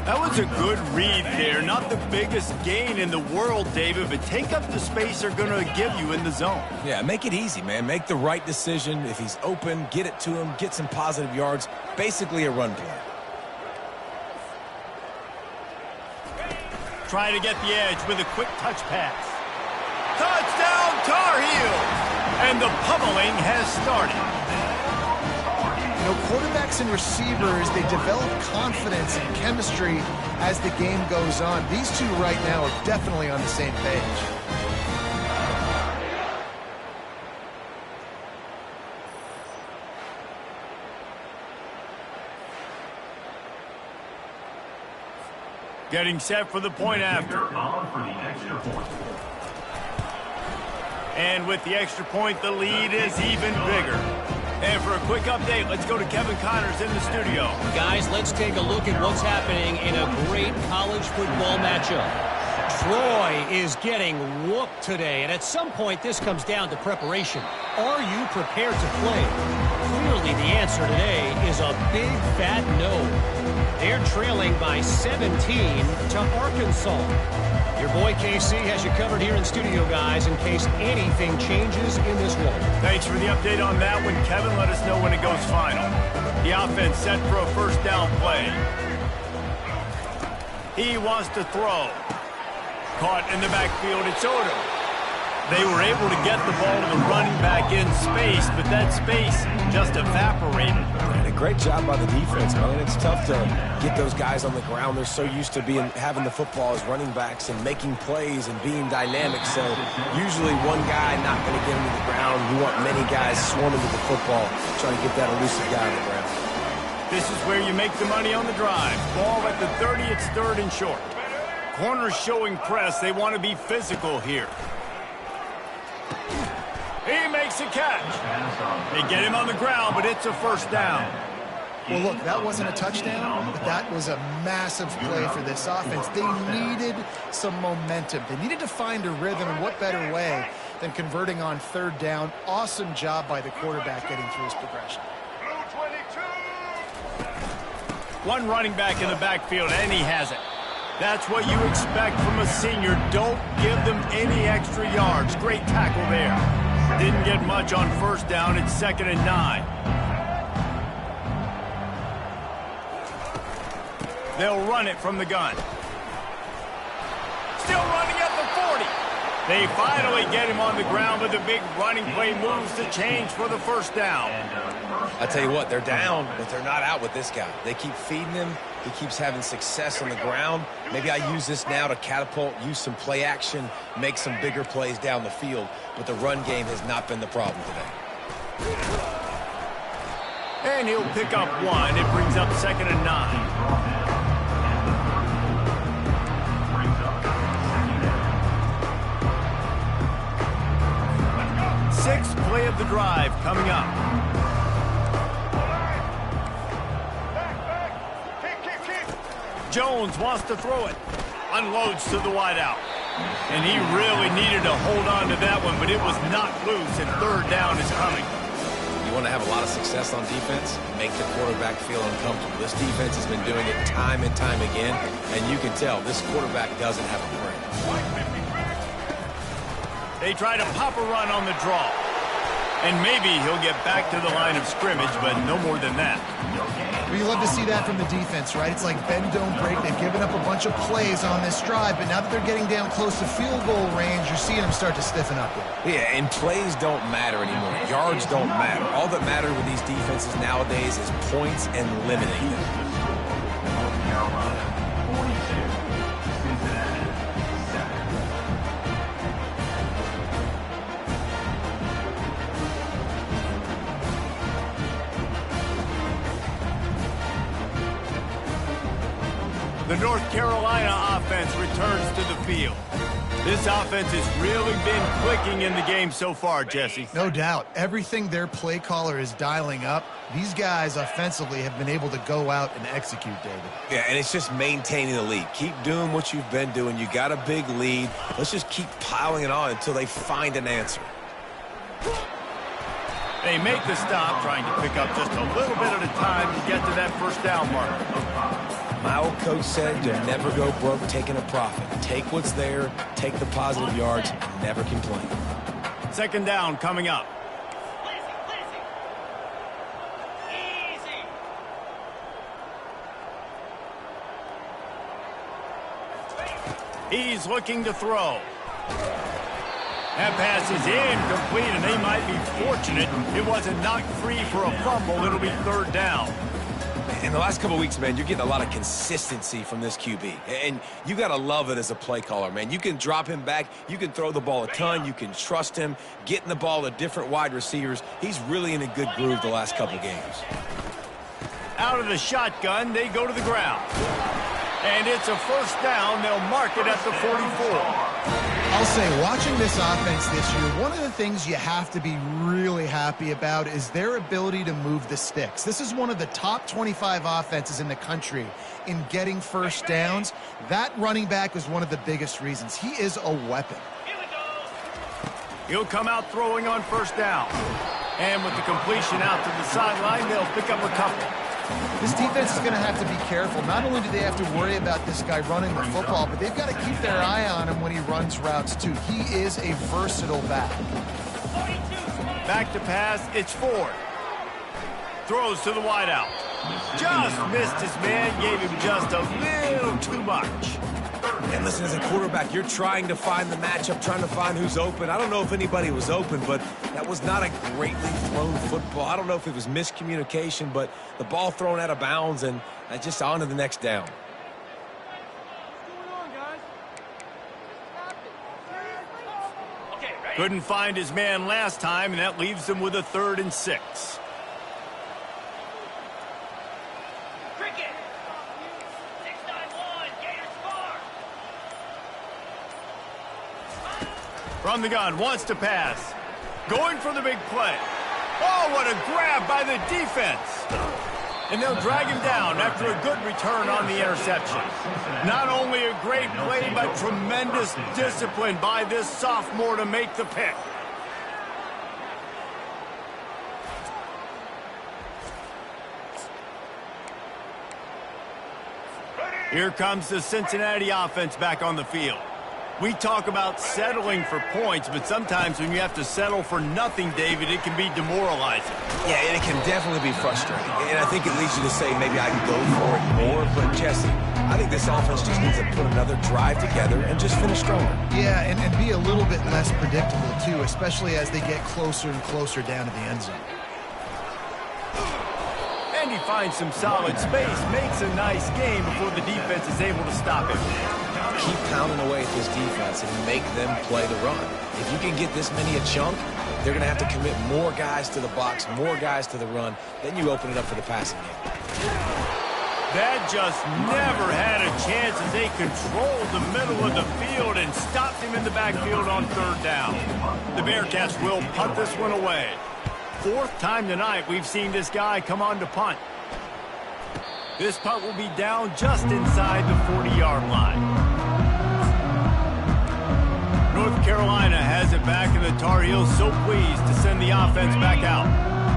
That was a good read there. Not the biggest gain in the world, David, but take up the space they're going to give you in the zone. Yeah, make it easy, man. Make the right decision. If he's open, get it to him, get some positive yards. Basically a run play. Try to get the edge with a quick touch pass. Touchdown, Tar Heels! And the pummeling has started. You know, quarterbacks and receivers, they develop confidence and chemistry as the game goes on. These two right now are definitely on the same page. Getting set for the point after. And with the extra point, the lead is even bigger. And for a quick update, let's go to Kevin Connors in the studio. Guys, let's take a look at what's happening in a great college football matchup. Troy is getting whooped today, and at some point this comes down to preparation. Are you prepared to play? Clearly the answer today is a big fat no. They're trailing by 17 to Arkansas. Your boy KC has you covered here in studio, guys, in case anything changes in this one. Thanks for the update on that one, Kevin. Let us know when it goes final. The offense set for a 1st down play. He wants to throw. Caught in the backfield, it's Odom. They were able to get the ball to the running back in space, but that space just evaporated. And a great job by the defense, man. It's tough to get those guys on the ground. They're so used to having the football as running backs and making plays and being dynamic. So usually one guy not going to get him to the ground. You want many guys swarming to the football, trying to get that elusive guy on the ground. This is where you make the money on the drive. Ball at the 30, it's 3rd and short. Corners showing press. They want to be physical here. He makes a catch. They get him on the ground, but it's a 1st down. Well, look, that wasn't a touchdown, but that was a massive play for this offense. They needed some momentum. They needed to find a rhythm, and what better way than converting on 3rd down. Awesome job by the quarterback getting through his progression. One running back in the backfield, and he has it. That's what you expect from a senior. Don't give them any extra yards. Great tackle there. Didn't get much on 1st down. It's 2nd and 9. They'll run it from the gun. Still running at the 40. They finally get him on the ground, but the big running play moves the change for the 1st down. I tell you what, they're down, but they're not out with this guy. They keep feeding him. He keeps having success on the ground. Maybe I use this now to catapult, use some play action, make some bigger plays down the field. But the run game has not been the problem today. And he'll pick up 1. It brings up 2nd and 9. Sixth play of the drive coming up. Jones wants to throw it. Unloads to the wideout. And he really needed to hold on to that one, but it was not loose, and 3rd down is coming. You want to have a lot of success on defense, make the quarterback feel uncomfortable. This defense has been doing it time and time again, and you can tell this quarterback doesn't have a brain. They try to pop a run on the draw. And maybe he'll get back to the line of scrimmage, but no more than that. Well, you love to see that from the defense, right? It's like bend, don't break. They've given up a bunch of plays on this drive, but now that they're getting down close to field goal range, you're seeing them start to stiffen up there. Yeah, and plays don't matter anymore. Yards don't matter. All that matters with these defenses nowadays is points and limiting them. North Carolina, 42. Cincinnati, 7. The North Carolina offense returns to the field. This offense has really been clicking in the game so far, Jesse. No doubt. Everything their play caller is dialing up, these guys offensively have been able to go out and execute, David. Yeah, and it's just maintaining the lead. Keep doing what you've been doing. You got a big lead. Let's just keep piling it on until they find an answer. They make the stop, trying to pick up just a little bit at a time to get to that first down marker. My old coach said you'll never go broke taking a profit. Take what's there, take the positive yards, and never complain. Second down coming up. He's looking to throw. That pass is incomplete, and they might be fortunate it wasn't knocked free for a fumble. It'll be third down. In the last couple of weeks, man, you're getting a lot of consistency from this QB. And you got to love it as a play caller, man. You can drop him back. You can throw the ball a ton. You can trust him, getting the ball to different wide receivers. He's really in a good groove the last couple of games. Out of the shotgun, they go to the ground. And it's a first down. They'll mark it at the 44. I'll say, watching this offense this year, one of the things you have to be really happy about is their ability to move the sticks. This is one of the top 25 offenses in the country in getting first downs. That running back was one of the biggest reasons. He is a weapon. He'll come out throwing on first down. And with the completion out to the sideline, they'll pick up a couple. This defense is going to have to be careful. Not only do they have to worry about this guy running the football, but they've got to keep their eye on him when he runs routes, too. He is a versatile back. Back to pass, it's Ford. Throws to the wideout. Just missed his man, gave him just a little too much. And listen, as a quarterback, you're trying to find the matchup, trying to find who's open. I don't know if anybody was open, but that was not a greatly thrown football. I don't know if it was miscommunication, but the ball thrown out of bounds and just on to the next down. Couldn't find his man last time, and that leaves them with a 3rd and 6. From the gun, wants to pass. Going for the big play. Oh, what a grab by the defense. And they'll drag him down after a good return on the interception. Not only a great play, but tremendous discipline by this sophomore to make the pick. Here comes the Cincinnati offense back on the field. We talk about settling for points, but sometimes when you have to settle for nothing, David, it can be demoralizing. Yeah, and it can definitely be frustrating. And I think it leads you to say maybe I can go for it more. But, Jesse, I think this offense just needs to put another drive together and just finish stronger. Yeah, and be a little bit less predictable, too, especially as they get closer and closer down to the end zone. And he finds some solid space, makes a nice game before the defense is able to stop him. Keep pounding away at this defense and make them play the run. If you can get this many a chunk, they're going to have to commit more guys to the box, more guys to the run. Then you open it up for the passing game. That just never had a chance as they controlled the middle of the field and stopped him in the backfield on 3rd down. The Bearcats will punt this one away. 4th time tonight we've seen this guy come on to punt. This punt will be down just inside the 40-yard line. North Carolina has it back, and the Tar Heels so pleased to send the offense back out.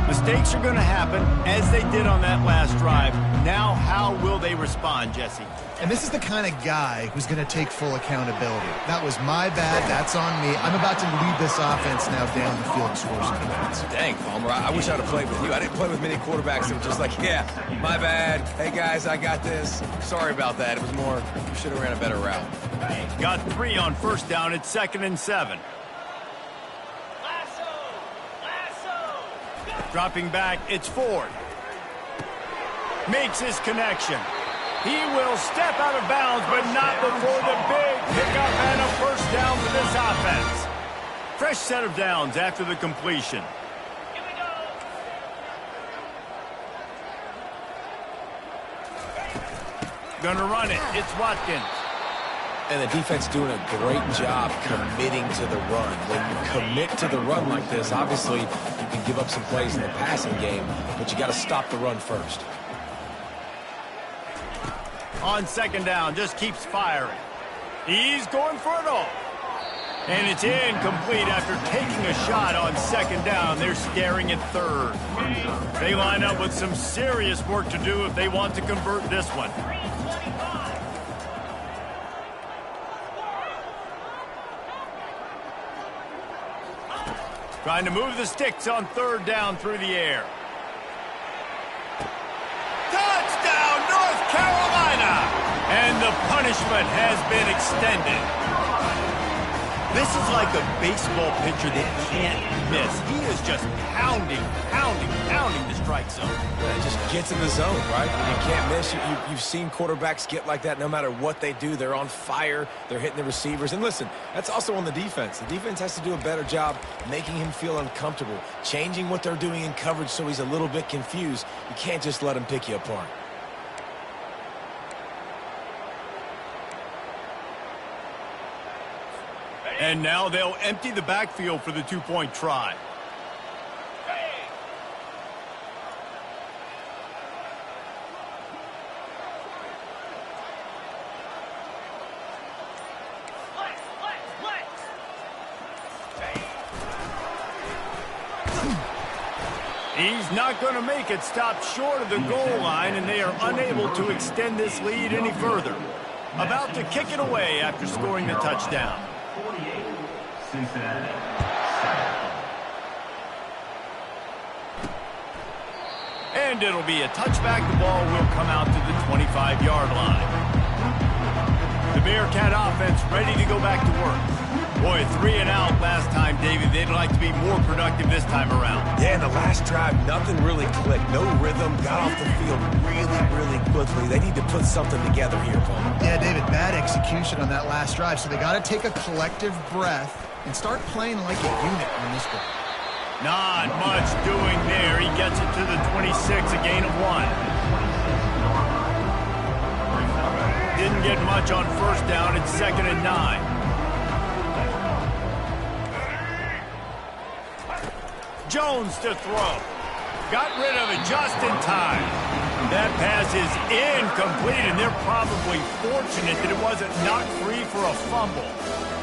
Mistakes are going to happen, as they did on that last drive. Now how will they respond, Jesse? And this is the kind of guy who's going to take full accountability. That was my bad. That's on me. I'm about to lead this offense now down the field and score some points. Dang, Palmer, I wish I'd have played with you. I didn't play with many quarterbacks that were just like, yeah, my bad. Hey, guys, I got this. Sorry about that. It was more, you should have ran a better route. Got 3 on first down at 2nd and 7. Dropping back, it's Ford. Makes his connection. He will step out of bounds, but not before the big pickup and a first down for this offense. Fresh set of downs after the completion. Gonna run it. It's Watkins. And the defense doing a great job committing to the run. When you commit to the run like this, obviously you can give up some plays in the passing game, but you got to stop the run first. On 2nd down, just keeps firing. He's going for it all. And it's incomplete after taking a shot on 2nd down. They're staring at 3rd. They line up with some serious work to do if they want to convert this one. Trying to move the sticks on 3rd down through the air. Touchdown, North Carolina! And the punishment has been extended. This is like a baseball pitcher that can't miss. He is just pounding the strike zone. Yeah, it just gets in the zone, right? You can't miss. You've seen quarterbacks get like that no matter what they do. They're on fire. They're hitting the receivers. And listen, that's also on the defense. The defense has to do a better job making him feel uncomfortable, changing what they're doing in coverage so he's a little bit confused. You can't just let him pick you apart. And now they'll empty the backfield for the 2-point try. He's not going to make it. Stop short of the goal line, and they are unable to extend this lead any further. About to kick it away after scoring the touchdown. 48, Cincinnati. And it'll be a touchback. The ball will come out to the 25-yard line. The Bearcat offense ready to go back to work. Boy, 3 and out last time, David. They'd like to be more productive this time around. Yeah, in the last drive, nothing really clicked. No rhythm, got off the field really quickly. They need to put something together here, Paul. Yeah, David, bad execution on that last drive, so they got to take a collective breath and start playing like a unit on this one. Not much doing there. He gets it to the 26, a gain of 1. Didn't get much on first down. It's 2nd and 9. Jones to throw. Got rid of it just in time. That pass is incomplete, and they're probably fortunate that it wasn't knocked free for a fumble.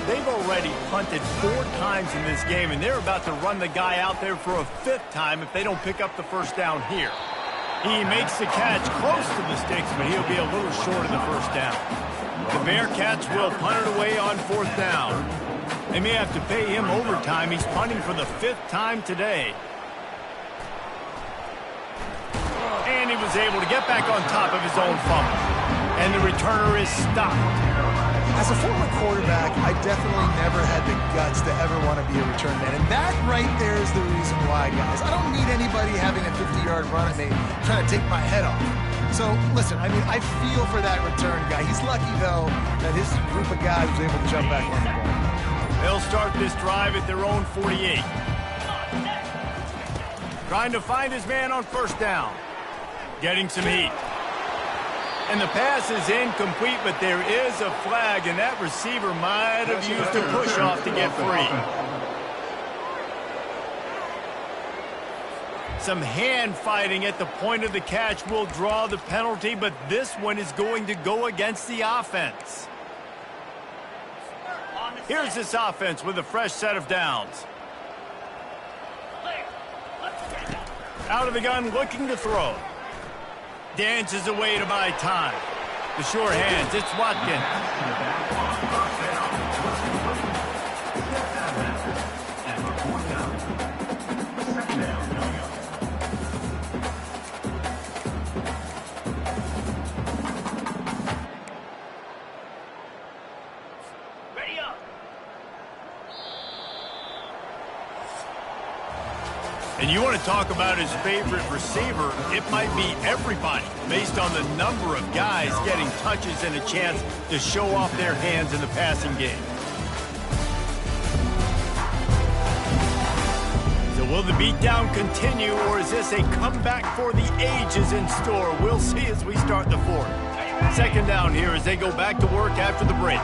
They've already punted 4 times in this game, and they're about to run the guy out there for a 5th time if they don't pick up the first down here. He makes the catch close to the sticks, but he'll be a little short of the first down. The Bearcats will punt it away on 4th down. They may have to pay him overtime. He's punting for the 5th time today. And he was able to get back on top of his own fumble. And the returner is stopped. As a former quarterback, I definitely never had the guts to ever want to be a return man. And that right there is the reason why, guys. I don't need anybody having a 50-yard run at me trying to take my head off. So, listen, I mean, I feel for that return guy. He's lucky, though, that his group of guys was able to jump back on the ball. They'll start this drive at their own 48. Trying to find his man on first down. Getting some heat. And the pass is incomplete, but there is a flag, and that receiver might have used a push-off to get free. Some hand fighting at the point of the catch will draw the penalty, but this one is going to go against the offense. Here's this offense with a fresh set of downs. Out of the gun, looking to throw. Dances away to buy time. The sure hands, it's Watkins. And you want to talk about his favorite receiver, it might be everybody, based on the number of guys getting touches and a chance to show off their hands in the passing game. So will the beatdown continue, or is this a comeback for the ages in store? We'll see as we start the fourth. Second down here as they go back to work after the break.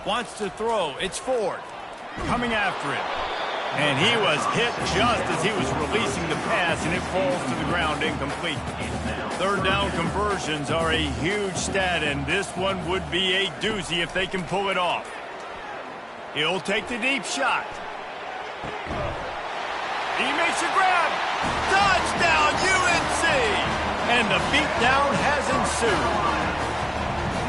Wants to throw. It's Ford coming after him. And he was hit just as he was releasing the pass, and it falls to the ground incomplete. Third down conversions are a huge stat, and this one would be a doozy if they can pull it off. He'll take the deep shot. He makes a grab. Touchdown, UNC! And the beatdown has ensued.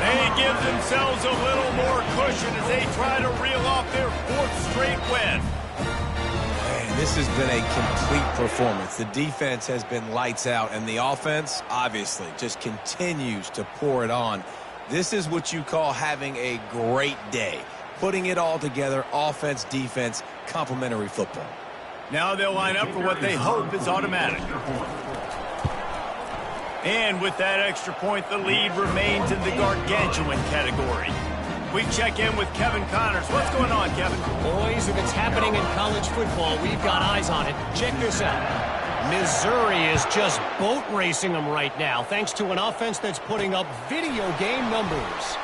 They give themselves a little more cushion as they try to reel off their fourth straight win. Man, this has been a complete performance. The defense has been lights out, and the offense, obviously, just continues to pour it on. This is what you call having a great day. Putting it all together, offense, defense, complementary football. Now they'll line up for what they hope is automatic. And with that extra point, the lead remains in the gargantuan category. We check in with Kevin Connors. What's going on, Kevin? Boys, if it's happening in college football, we've got eyes on it. Check this out. Missouri is just boat racing them right now, thanks to an offense that's putting up video game numbers.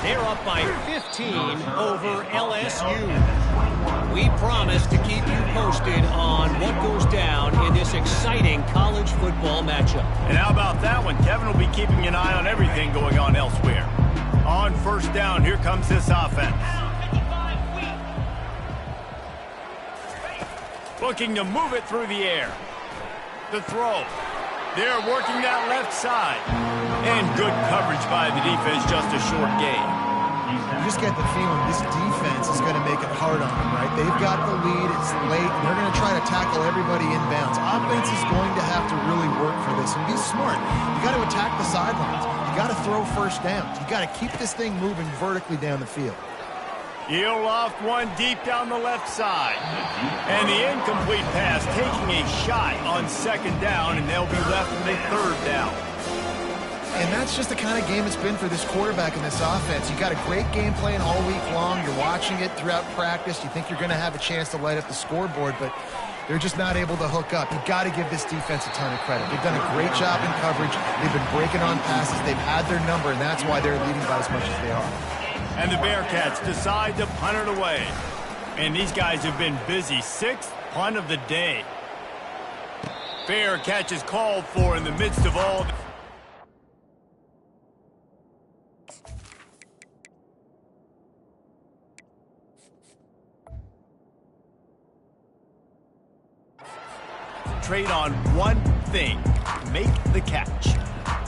They're up by 15 over LSU. We promise to keep you posted on what goes down in this exciting college football matchup. And how about that one? Kevin will be keeping an eye on everything going on elsewhere. On first down, here comes this offense. Looking to move it through the air. The throw. They're working that left side. And good coverage by the defense, just a short gain. You just get the feeling this defense is going to make it hard on them, right? They've got the lead. It's late. And they're going to try to tackle everybody inbounds. Offense is going to have to really work for this and be smart. You got to attack the sidelines. You got to throw first downs. You got to keep this thing moving vertically down the field. He'll loft one deep down the left side. And the incomplete pass taking a shot on second down, and they'll be left with a third down. And that's just the kind of game it's been for this quarterback in this offense. You got a great game plan all week long. You're watching it throughout practice. You think you're going to have a chance to light up the scoreboard, but they're just not able to hook up. You've got to give this defense a ton of credit. They've done a great job in coverage. They've been breaking on passes. They've had their number, and that's why they're leading by as much as they are. And the Bearcats decide to punt it away. And these guys have been busy. Sixth punt of the day. Fair catch is called for in the midst of all the trade on one thing: make the catch.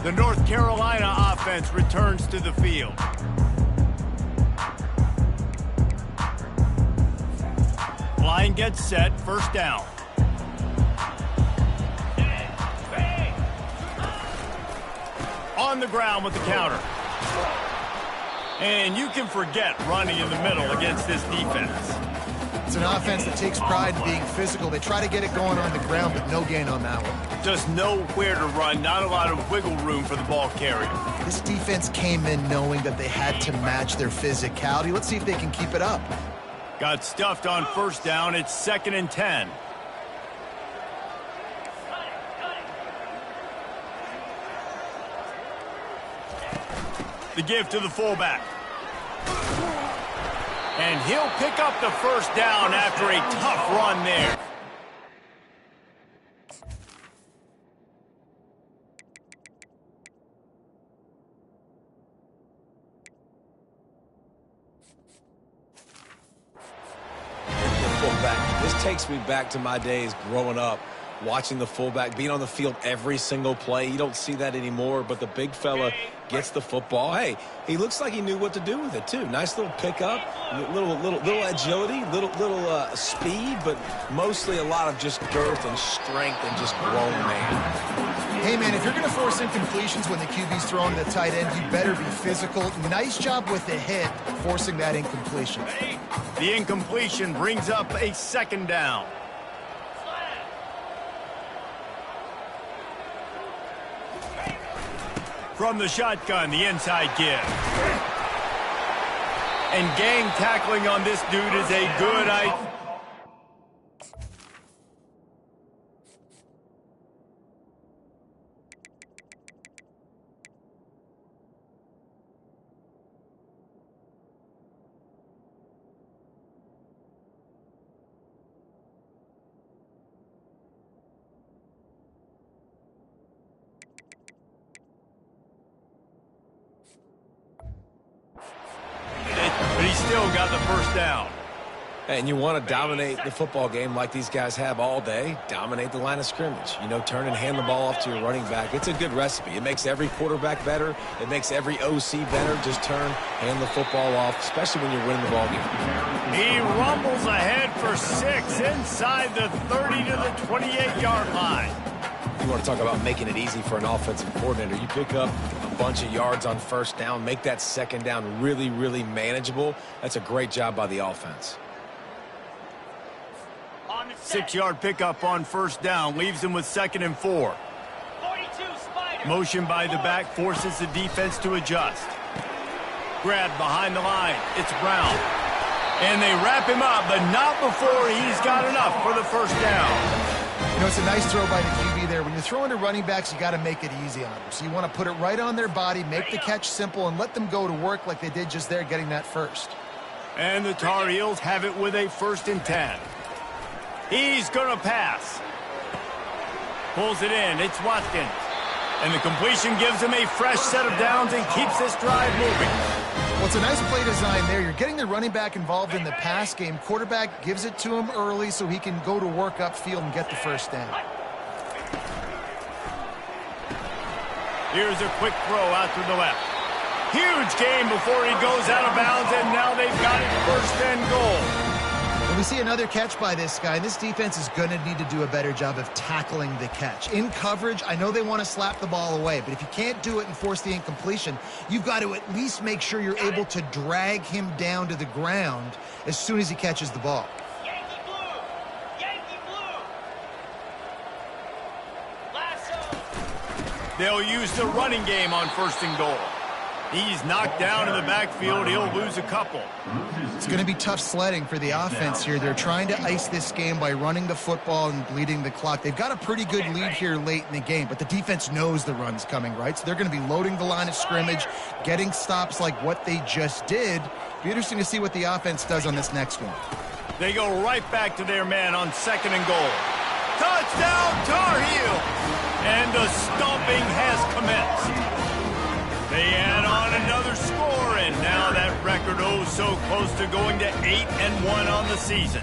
The North Carolina offense returns to the field. Line gets set, first down. On the ground with the counter. And you can forget running in the middle against this defense. It's an offense that takes pride in being physical. They try to get it going on the ground, but no gain on that one. Just nowhere to run, not a lot of wiggle room for the ball carrier. This defense came in knowing that they had to match their physicality. Let's see if they can keep it up. Got stuffed on first down. It's 2nd and 10. The give to the fullback. And he'll pick up the first down after a tough run there. fullback. This takes me back to my days growing up, watching the fullback, being on the field every single play. You don't see that anymore, but the big fella gets the football. Hey, he looks like he knew what to do with it, too. Nice little pickup, little agility, little speed, but mostly a lot of just girth and strength and just grown man. Hey, man, if you're going to force incompletions when the QB's throwing the tight end, you better be physical. Nice job with the hit, forcing that incompletion. The incompletion brings up a second down. From the shotgun, the inside give. And gang tackling on this dude is a good idea. But he still got the first down. And you want to dominate the football game like these guys have all day. Dominate the line of scrimmage. You know, turn and hand the ball off to your running back. It's a good recipe. It makes every quarterback better. It makes every OC better. Just turn, hand the football off, especially when you're winning the ball game. He rumbles ahead for 6 inside the 30 to the 28-yard line. You want to talk about making it easy for an offensive coordinator. You pick up a bunch of yards on first down, make that second down really, really manageable. That's a great job by the offense. 6-yard pickup on first down leaves him with 2nd and 4. Motion by the back forces the defense to adjust. Grab behind the line. It's Brown. And they wrap him up, but not before he's got enough for the first down. You know, it's a nice throw by the QB there. When you're throwing to running backs, you got to make it easy on them. So you want to put it right on their body, make the catch simple, and let them go to work like they did just there, getting that first. And the Tar Heels have it with a 1st and 10. He's going to pass. Pulls it in. It's Watkins. And the completion gives him a fresh set of downs and keeps this drive moving. Well, it's a nice play design there. You're getting the running back involved in the pass game. Quarterback gives it to him early so he can go to work upfield and get the first down. Here's a quick throw out to the left. Huge gain before he goes out of bounds, and now they've got it 1st and goal. And we see another catch by this guy. This defense is going to need to do a better job of tackling the catch. In coverage, I know they want to slap the ball away, but if you can't do it and force the incompletion, you've got to at least make sure you're able to drag him down to the ground as soon as he catches the ball. Yankee blue! Yankee blue! Lasso! They'll use the running game on 1st and goal. He's knocked down in the backfield. He'll lose a couple. It's going to be tough sledding for the offense here. They're trying to ice this game by running the football and bleeding the clock. They've got a pretty good lead here late in the game, but the defense knows the run's coming, right? So they're going to be loading the line of scrimmage, getting stops like what they just did. Be interesting to see what the offense does on this next one. They go right back to their man on 2nd and goal. Touchdown, Tar Heels! And the stomping has commenced. They add on another score, and now that record so close to going to 8-1 on the season.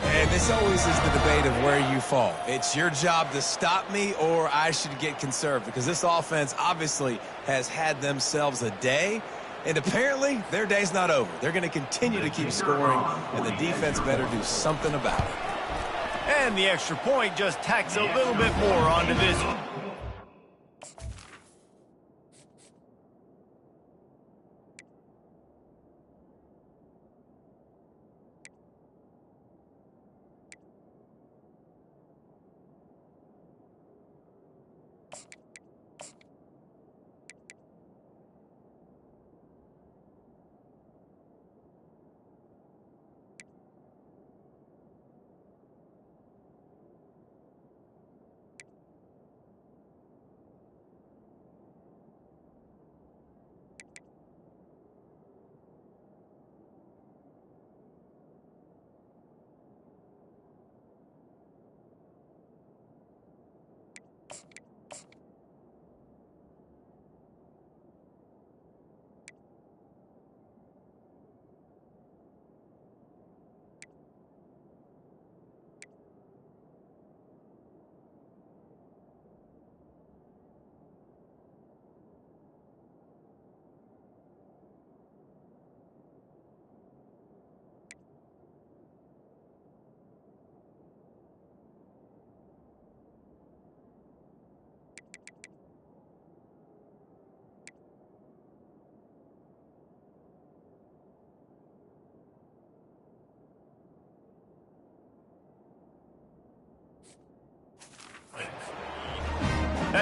And this always is the debate of where you fall. It's your job to stop me, or I should get conserved, because this offense obviously has had themselves a day, and apparently their day's not over. They're going to continue to keep scoring, and the defense better do something about it. And the extra point just tacks a little bit more onto this one.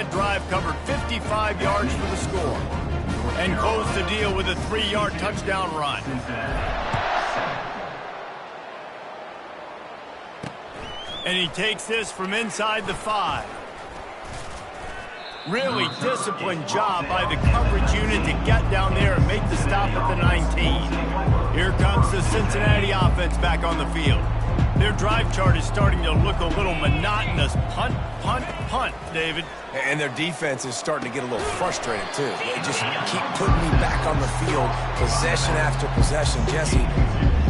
That drive covered 55 yards for the score and closed the deal with a 3-yard touchdown run. And he takes this from inside the 5. Really disciplined job by the coverage unit to get down there and make the stop at the 19. Here comes the Cincinnati offense back on the field. Their drive chart is starting to look a little monotonous. Punt, punt, punt, David. And their defense is starting to get a little frustrated, too. They just keep putting me back on the field, possession after possession. Jesse,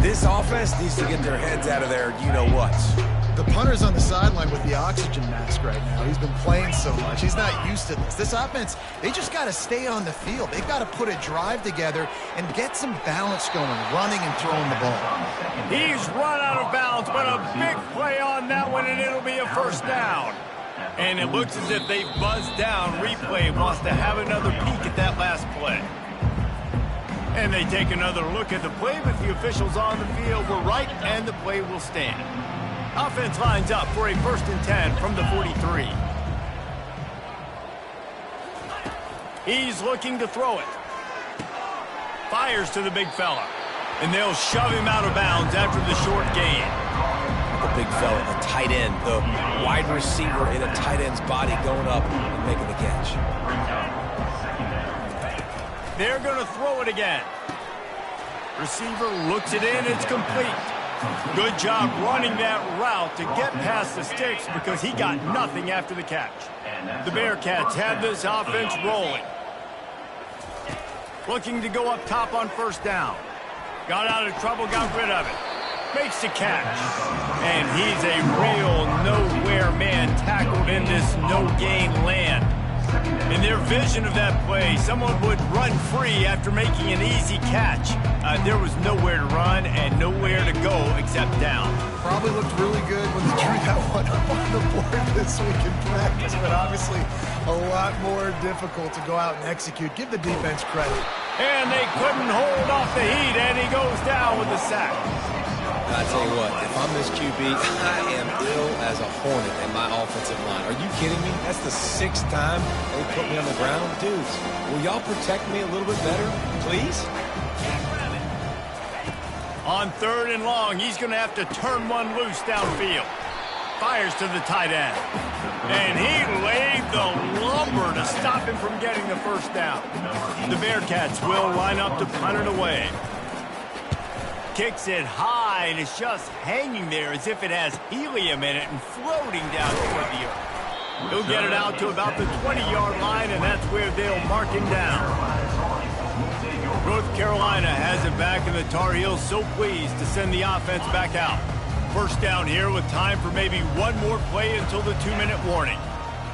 this offense needs to get their heads out of their you-know-whats. The punter's on the sideline with the oxygen mask right now. He's been playing so much. He's not used to this. This offense, they just got to stay on the field. They've got to put a drive together and get some balance going, running and throwing the ball. He's run out of bounds, but a big play on that one, and it'll be a first down. And it looks as if they buzzed down. Replay wants to have another peek at that last play. And they take another look at the play, but the officials on the field were right, and the play will stand. Offense lines up for a 1st and 10 from the 43. He's looking to throw it. Fires to the big fella. And they'll shove him out of bounds after the short gain. The big fella, the tight end, the wide receiver in a tight end's body going up and making the catch. They're going to throw it again. Receiver looks it in. It's complete. Good job running that route to get past the sticks because he got nothing after the catch. The Bearcats have this offense rolling. Looking to go up top on 1st down. Got out of trouble, got rid of it. Makes the catch. And he's a real nowhere man tackled in this no-gain land. In their vision of that play, someone would run free after making an easy catch. There was nowhere to run and nowhere to go except down. Probably looked really good when they drew that one up on the board this week in practice, but obviously a lot more difficult to go out and execute. Give the defense credit. And they couldn't hold off the heat, and he goes down with the sack. I tell you what, if I'm this QB, I am ill as a hornet in my offensive line. Are you kidding me? That's the 6th time they put me on the ground. Dudes, will y'all protect me a little bit better, please? On 3rd and long, he's going to have to turn one loose downfield. Fires to the tight end. And he laid the lumber to stop him from getting the 1st down. The Bearcats will line up to punt it away. Kicks it high, and it's just hanging there as if it has helium in it and floating down toward the earth. He'll get it out to about the 20-yard line, and that's where they'll mark him down. North Carolina has it back, and the Tar Heels so pleased to send the offense back out. 1st down here with time for maybe one more play until the 2-minute warning.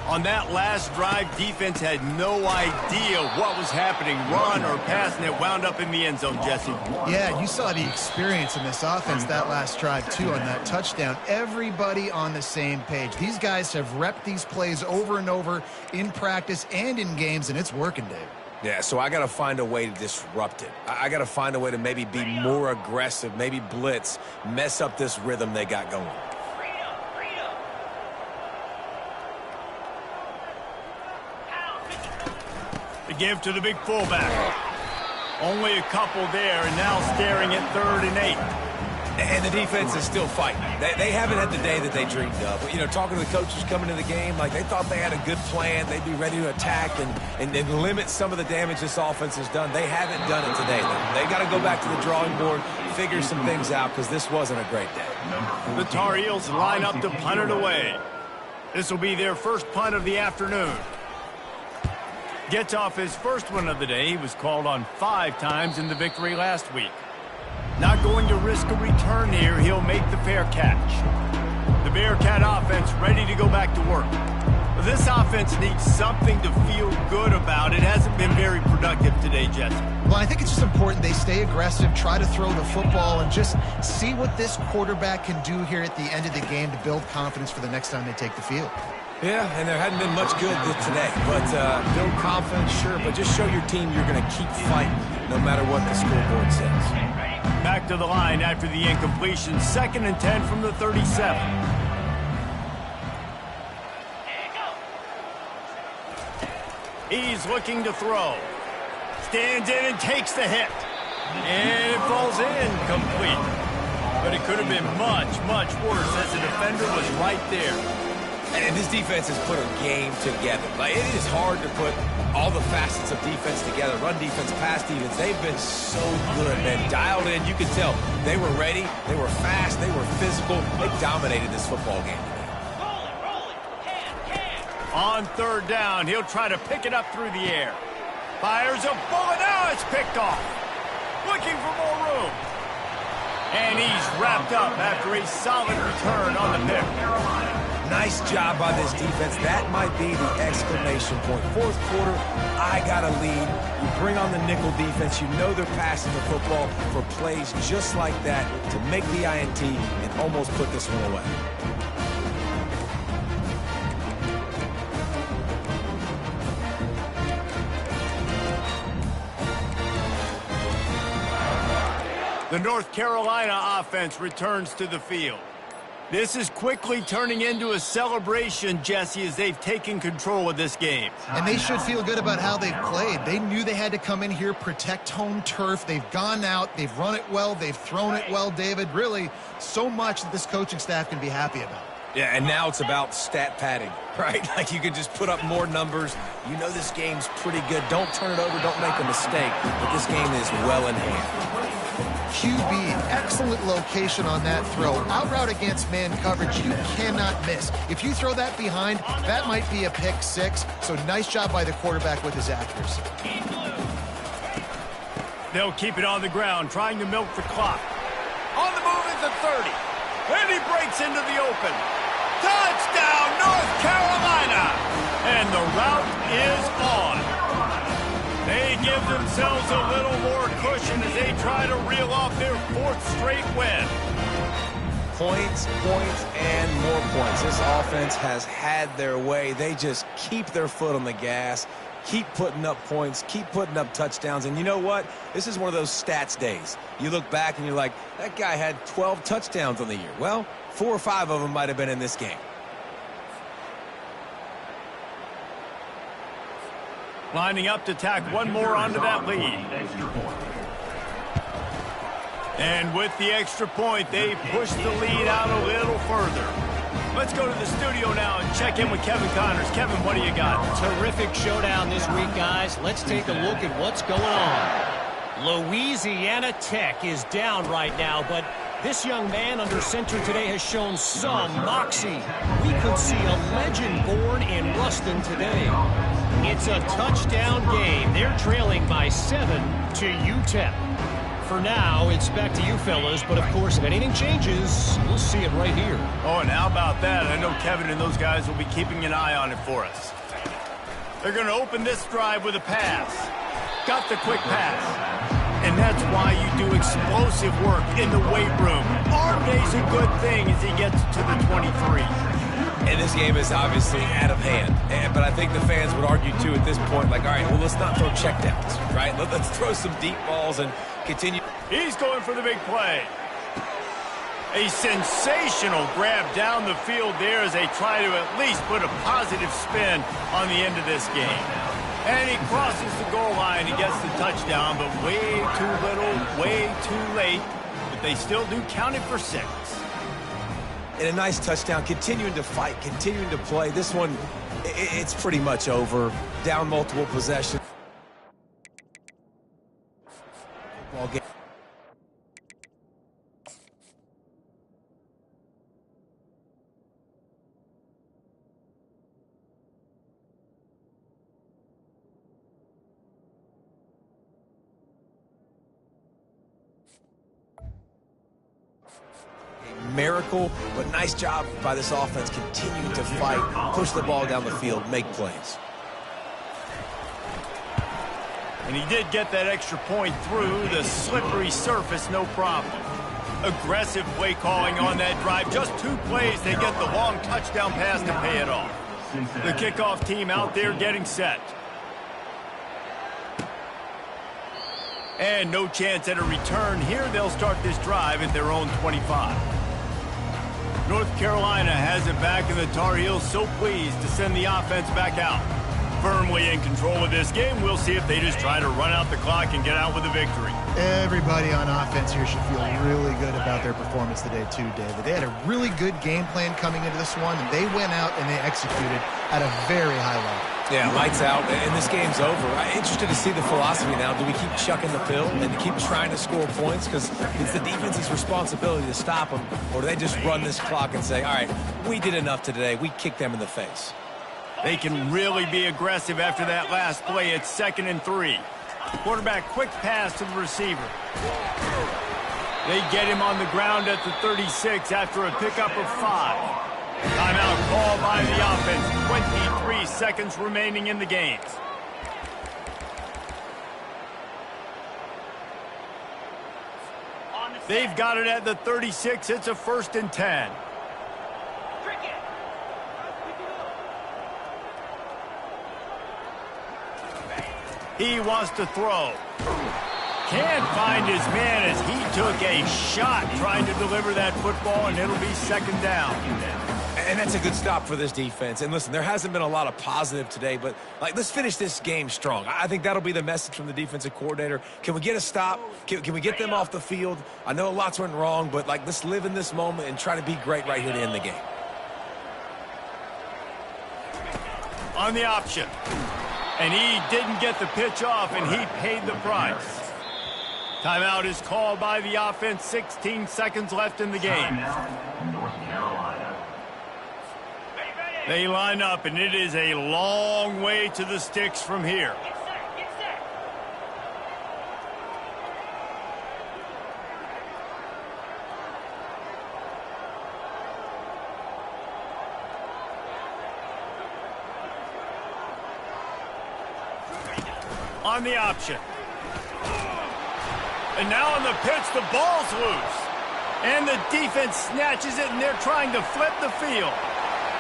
On that last drive, defense had no idea what was happening, run or pass, and it wound up in the end zone, Jesse. Yeah, you saw the experience in this offense that last drive, too, on that touchdown. Everybody on the same page. These guys have repped these plays over and over in practice and in games, and it's working, Dave. Yeah, so I got to find a way to disrupt it. I got to find a way to maybe be more aggressive, maybe blitz, mess up this rhythm they got going. The give to the big fullback. Only a couple there, and now staring at 3rd and 8. And the defense is still fighting. They haven't had the day that they dreamed of. You know, talking to the coaches coming to the game, like they thought they had a good plan. They'd be ready to attack and limit some of the damage this offense has done. They haven't done it today. They got to go back to the drawing board, figure some things out, because this wasn't a great day. The Tar Heels line up to punt it away. This will be their 1st punt of the afternoon. Gets off his 1st one of the day. He was called on 5 times in the victory last week. Not going to risk a return here. He'll make the fair catch. The Bearcat offense ready to go back to work. This offense needs something to feel good about. It hasn't been very productive today, Jesse. Well, I think it's just important they stay aggressive, try to throw the football, and just see what this quarterback can do here at the end of the game to build confidence for the next time they take the field. Yeah, and there hadn't been much good today. But build confidence, sure, but just show your team you're going to keep fighting no matter what the scoreboard says. Back to the line after the incompletion. 2nd and 10 from the 37. He's looking to throw. Stands in and takes the hit. And it falls in complete. But it could have been much, much worse as the defender was right there. And this defense has put a game together. Like, it is hard to put all the facets of defense together. Run defense, pass defense. They've been so good, man. Dialed in. You can tell they were ready. They were fast. They were physical. They dominated this football game today. Roll it. On third down, he'll try to pick it up through the air. Fires a bullet. Now it's picked off. Looking for more room. And he's wrapped up after a solid return on the pick. Nice job by this defense. That might be the exclamation point. Fourth quarter, I got a lead. You bring on the nickel defense. You know they're passing the football for plays just like that to make the INT and almost put this one away. The North Carolina offense returns to the field. This is quickly turning into a celebration, Jesse, as they've taken control of this game. And they should feel good about how they've played. They knew they had to come in here, protect home turf. They've gone out, they've run it well, they've thrown it well, David. Really, so much that this coaching staff can be happy about. Yeah, and now it's about stat padding, right? Like, you can just put up more numbers. You know this game's pretty good. Don't turn it over, don't make a mistake. But this game is well in hand. QB, excellent location on that throw. Out route against man coverage, you cannot miss. If you throw that behind, that might be a pick six. So nice job by the quarterback with his accuracy. They'll keep it on the ground, trying to milk the clock. On the move at the 30. And he breaks into the open. Touchdown, North Carolina! And the route is on. They give themselves a little more cushion as they try to reel off their fourth straight win. Points, and more points. This offense has had their way. They just keep their foot on the gas, keep putting up points, keep putting up touchdowns. And you know what? This is one of those stats days. You look back and you're like, that guy had 12 touchdowns on the year. Well, 4 or 5 of them might have been in this game. Lining up to tack one more onto that lead. And with the extra point, they push the lead out a little further. Let's go to the studio now and check in with Kevin Connors. Kevin, what do you got? Terrific showdown this week, guys. Let's take a look at what's going on. Louisiana Tech is down right now, but this young man under center today has shown some moxie. We could see a legend born in Ruston today. It's a touchdown game. They're trailing by 7 to UTEP. For now, it's back to you fellas, but of course, if anything changes, we'll see it right here. Oh, and how about that? I know Kevin and those guys will be keeping an eye on it for us. They're going to open this drive with a pass. Got the quick pass. And that's why you do explosive work in the weight room. Arm day's a good thing as he gets to the 23. And this game is obviously out of hand. But I think the fans would argue, too, at this point, like, all right, well, let's not throw checkdowns, right? Let's throw some deep balls and continue. He's going for the big play. A sensational grab down the field there as they try to at least put a positive spin on the end of this game. And he crosses the goal line. He gets the touchdown, but way too little, way too late. But they still do count it for 6. And a nice touchdown, continuing to fight, continuing to play. This one, it's pretty much over. Down multiple possessions. Ball game. Miracle, but nice job by this offense continuing to fight, push the ball down the field, make plays. And he did get that extra point through the slippery surface, no problem. Aggressive play calling on that drive. Just 2 plays, they get the long touchdown pass to pay it off. The kickoff team out there getting set. And no chance at a return here. They'll start this drive at their own 25. North Carolina has it back, and the Tar Heels so pleased to send the offense back out. firmly in control of this game. We'll see if they just try to run out the clock and get out with a victory. Everybody on offense here should feel really good about their performance today too, David. They had a really good game plan coming into this one, and they went out and they executed at a very high level. Yeah, lights out, and this game's over. I'm interested to see the philosophy now. Do we keep chucking the pill and to keep trying to score points because it's the defense's responsibility to stop them, or do they just run this clock and say, all right, we did enough today, we kicked them in the face? They can really be aggressive after that last play. It's 2nd and 3. Quarterback quick pass to the receiver. They get him on the ground at the 36 after a pickup of 5. Timeout called by the offense. 23 seconds remaining in the game. They've got it at the 36. It's a 1st and 10. He wants to throw. Can't find his man as he took a shot trying to deliver that football, and it'll be 2nd down. And that's a good stop for this defense. And listen, there hasn't been a lot of positive today, but let's finish this game strong. I think that'll be the message from the defensive coordinator. Can we get a stop? Can we get them off the field? I know lots went wrong, but let's live in this moment and try to be great right here to end the game. On the option. And he didn't get the pitch off, and he paid the price. Timeout is called by the offense. 16 seconds left in the game. North Carolina. They line up, and it is a long way to the sticks from here. Get set. On the option. And now on the pitch, the ball's loose. And the defense snatches it, and they're trying to flip the field.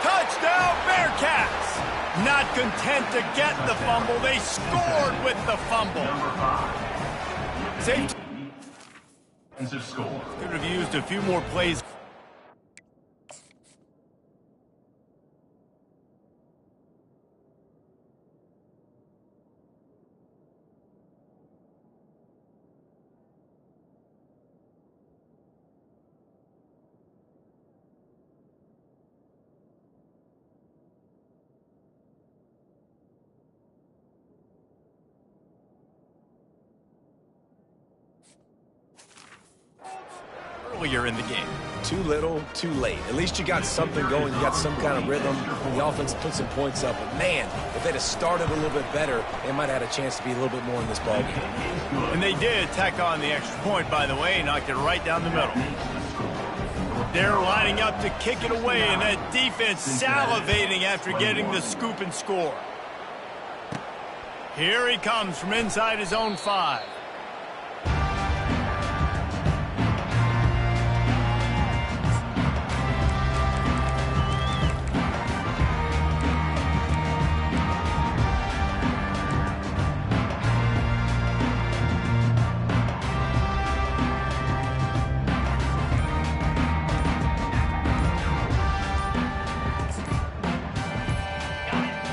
Touchdown, Bearcats! Not content to get the fumble, they scored with the fumble. Safety Defensive score. could have used a few more plays. Earlier in the game. Too little, too late. At least you got something going. You got some kind of rhythm. The offense put some points up. But, man, if they'd have started a little bit better, they might have had a chance to be a little bit more in this ballgame. And they did tack on the extra point, by the way, and knocked it right down the middle. They're lining up to kick it away, and that defense salivating after getting the scoop and score. Here he comes from inside his own 5.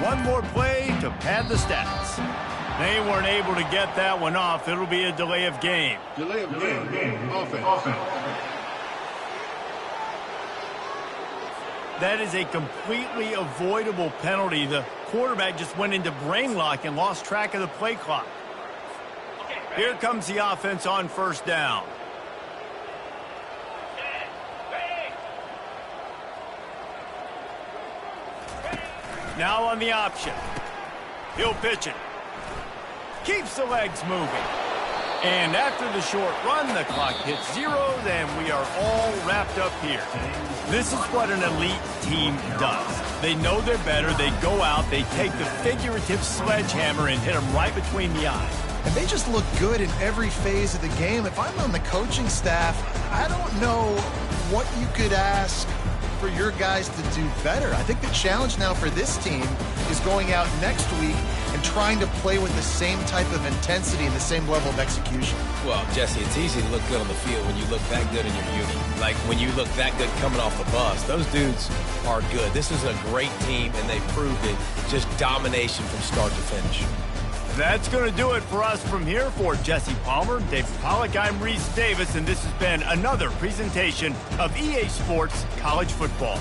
One more play to pad the stats. They weren't able to get that one off. It'll be a delay of game. Delay of game. Offense. That is a completely avoidable penalty. The quarterback just went into brain lock and lost track of the play clock. Here comes the offense on 1st down. Now on the option. He'll pitch it. Keeps the legs moving. And after the short run, the clock hits 0, and we are all wrapped up here. This is what an elite team does. They know they're better. They go out. They take the figurative sledgehammer and hit them right between the eyes. And they just look good in every phase of the game. If I'm on the coaching staff, I don't know what you could ask for your guys to do better. I think the challenge now for this team is going out next week and trying to play with the same type of intensity and the same level of execution. Well, Jesse, it's easy to look good on the field when you look that good in your uni. Like when you look that good coming off the bus. Those dudes are good. This is a great team, and they proved it. Just domination from start to finish. That's going to do it for us from here. For Jesse Palmer, David Pollack, I'm Reese Davis, and this has been another presentation of EA Sports College Football.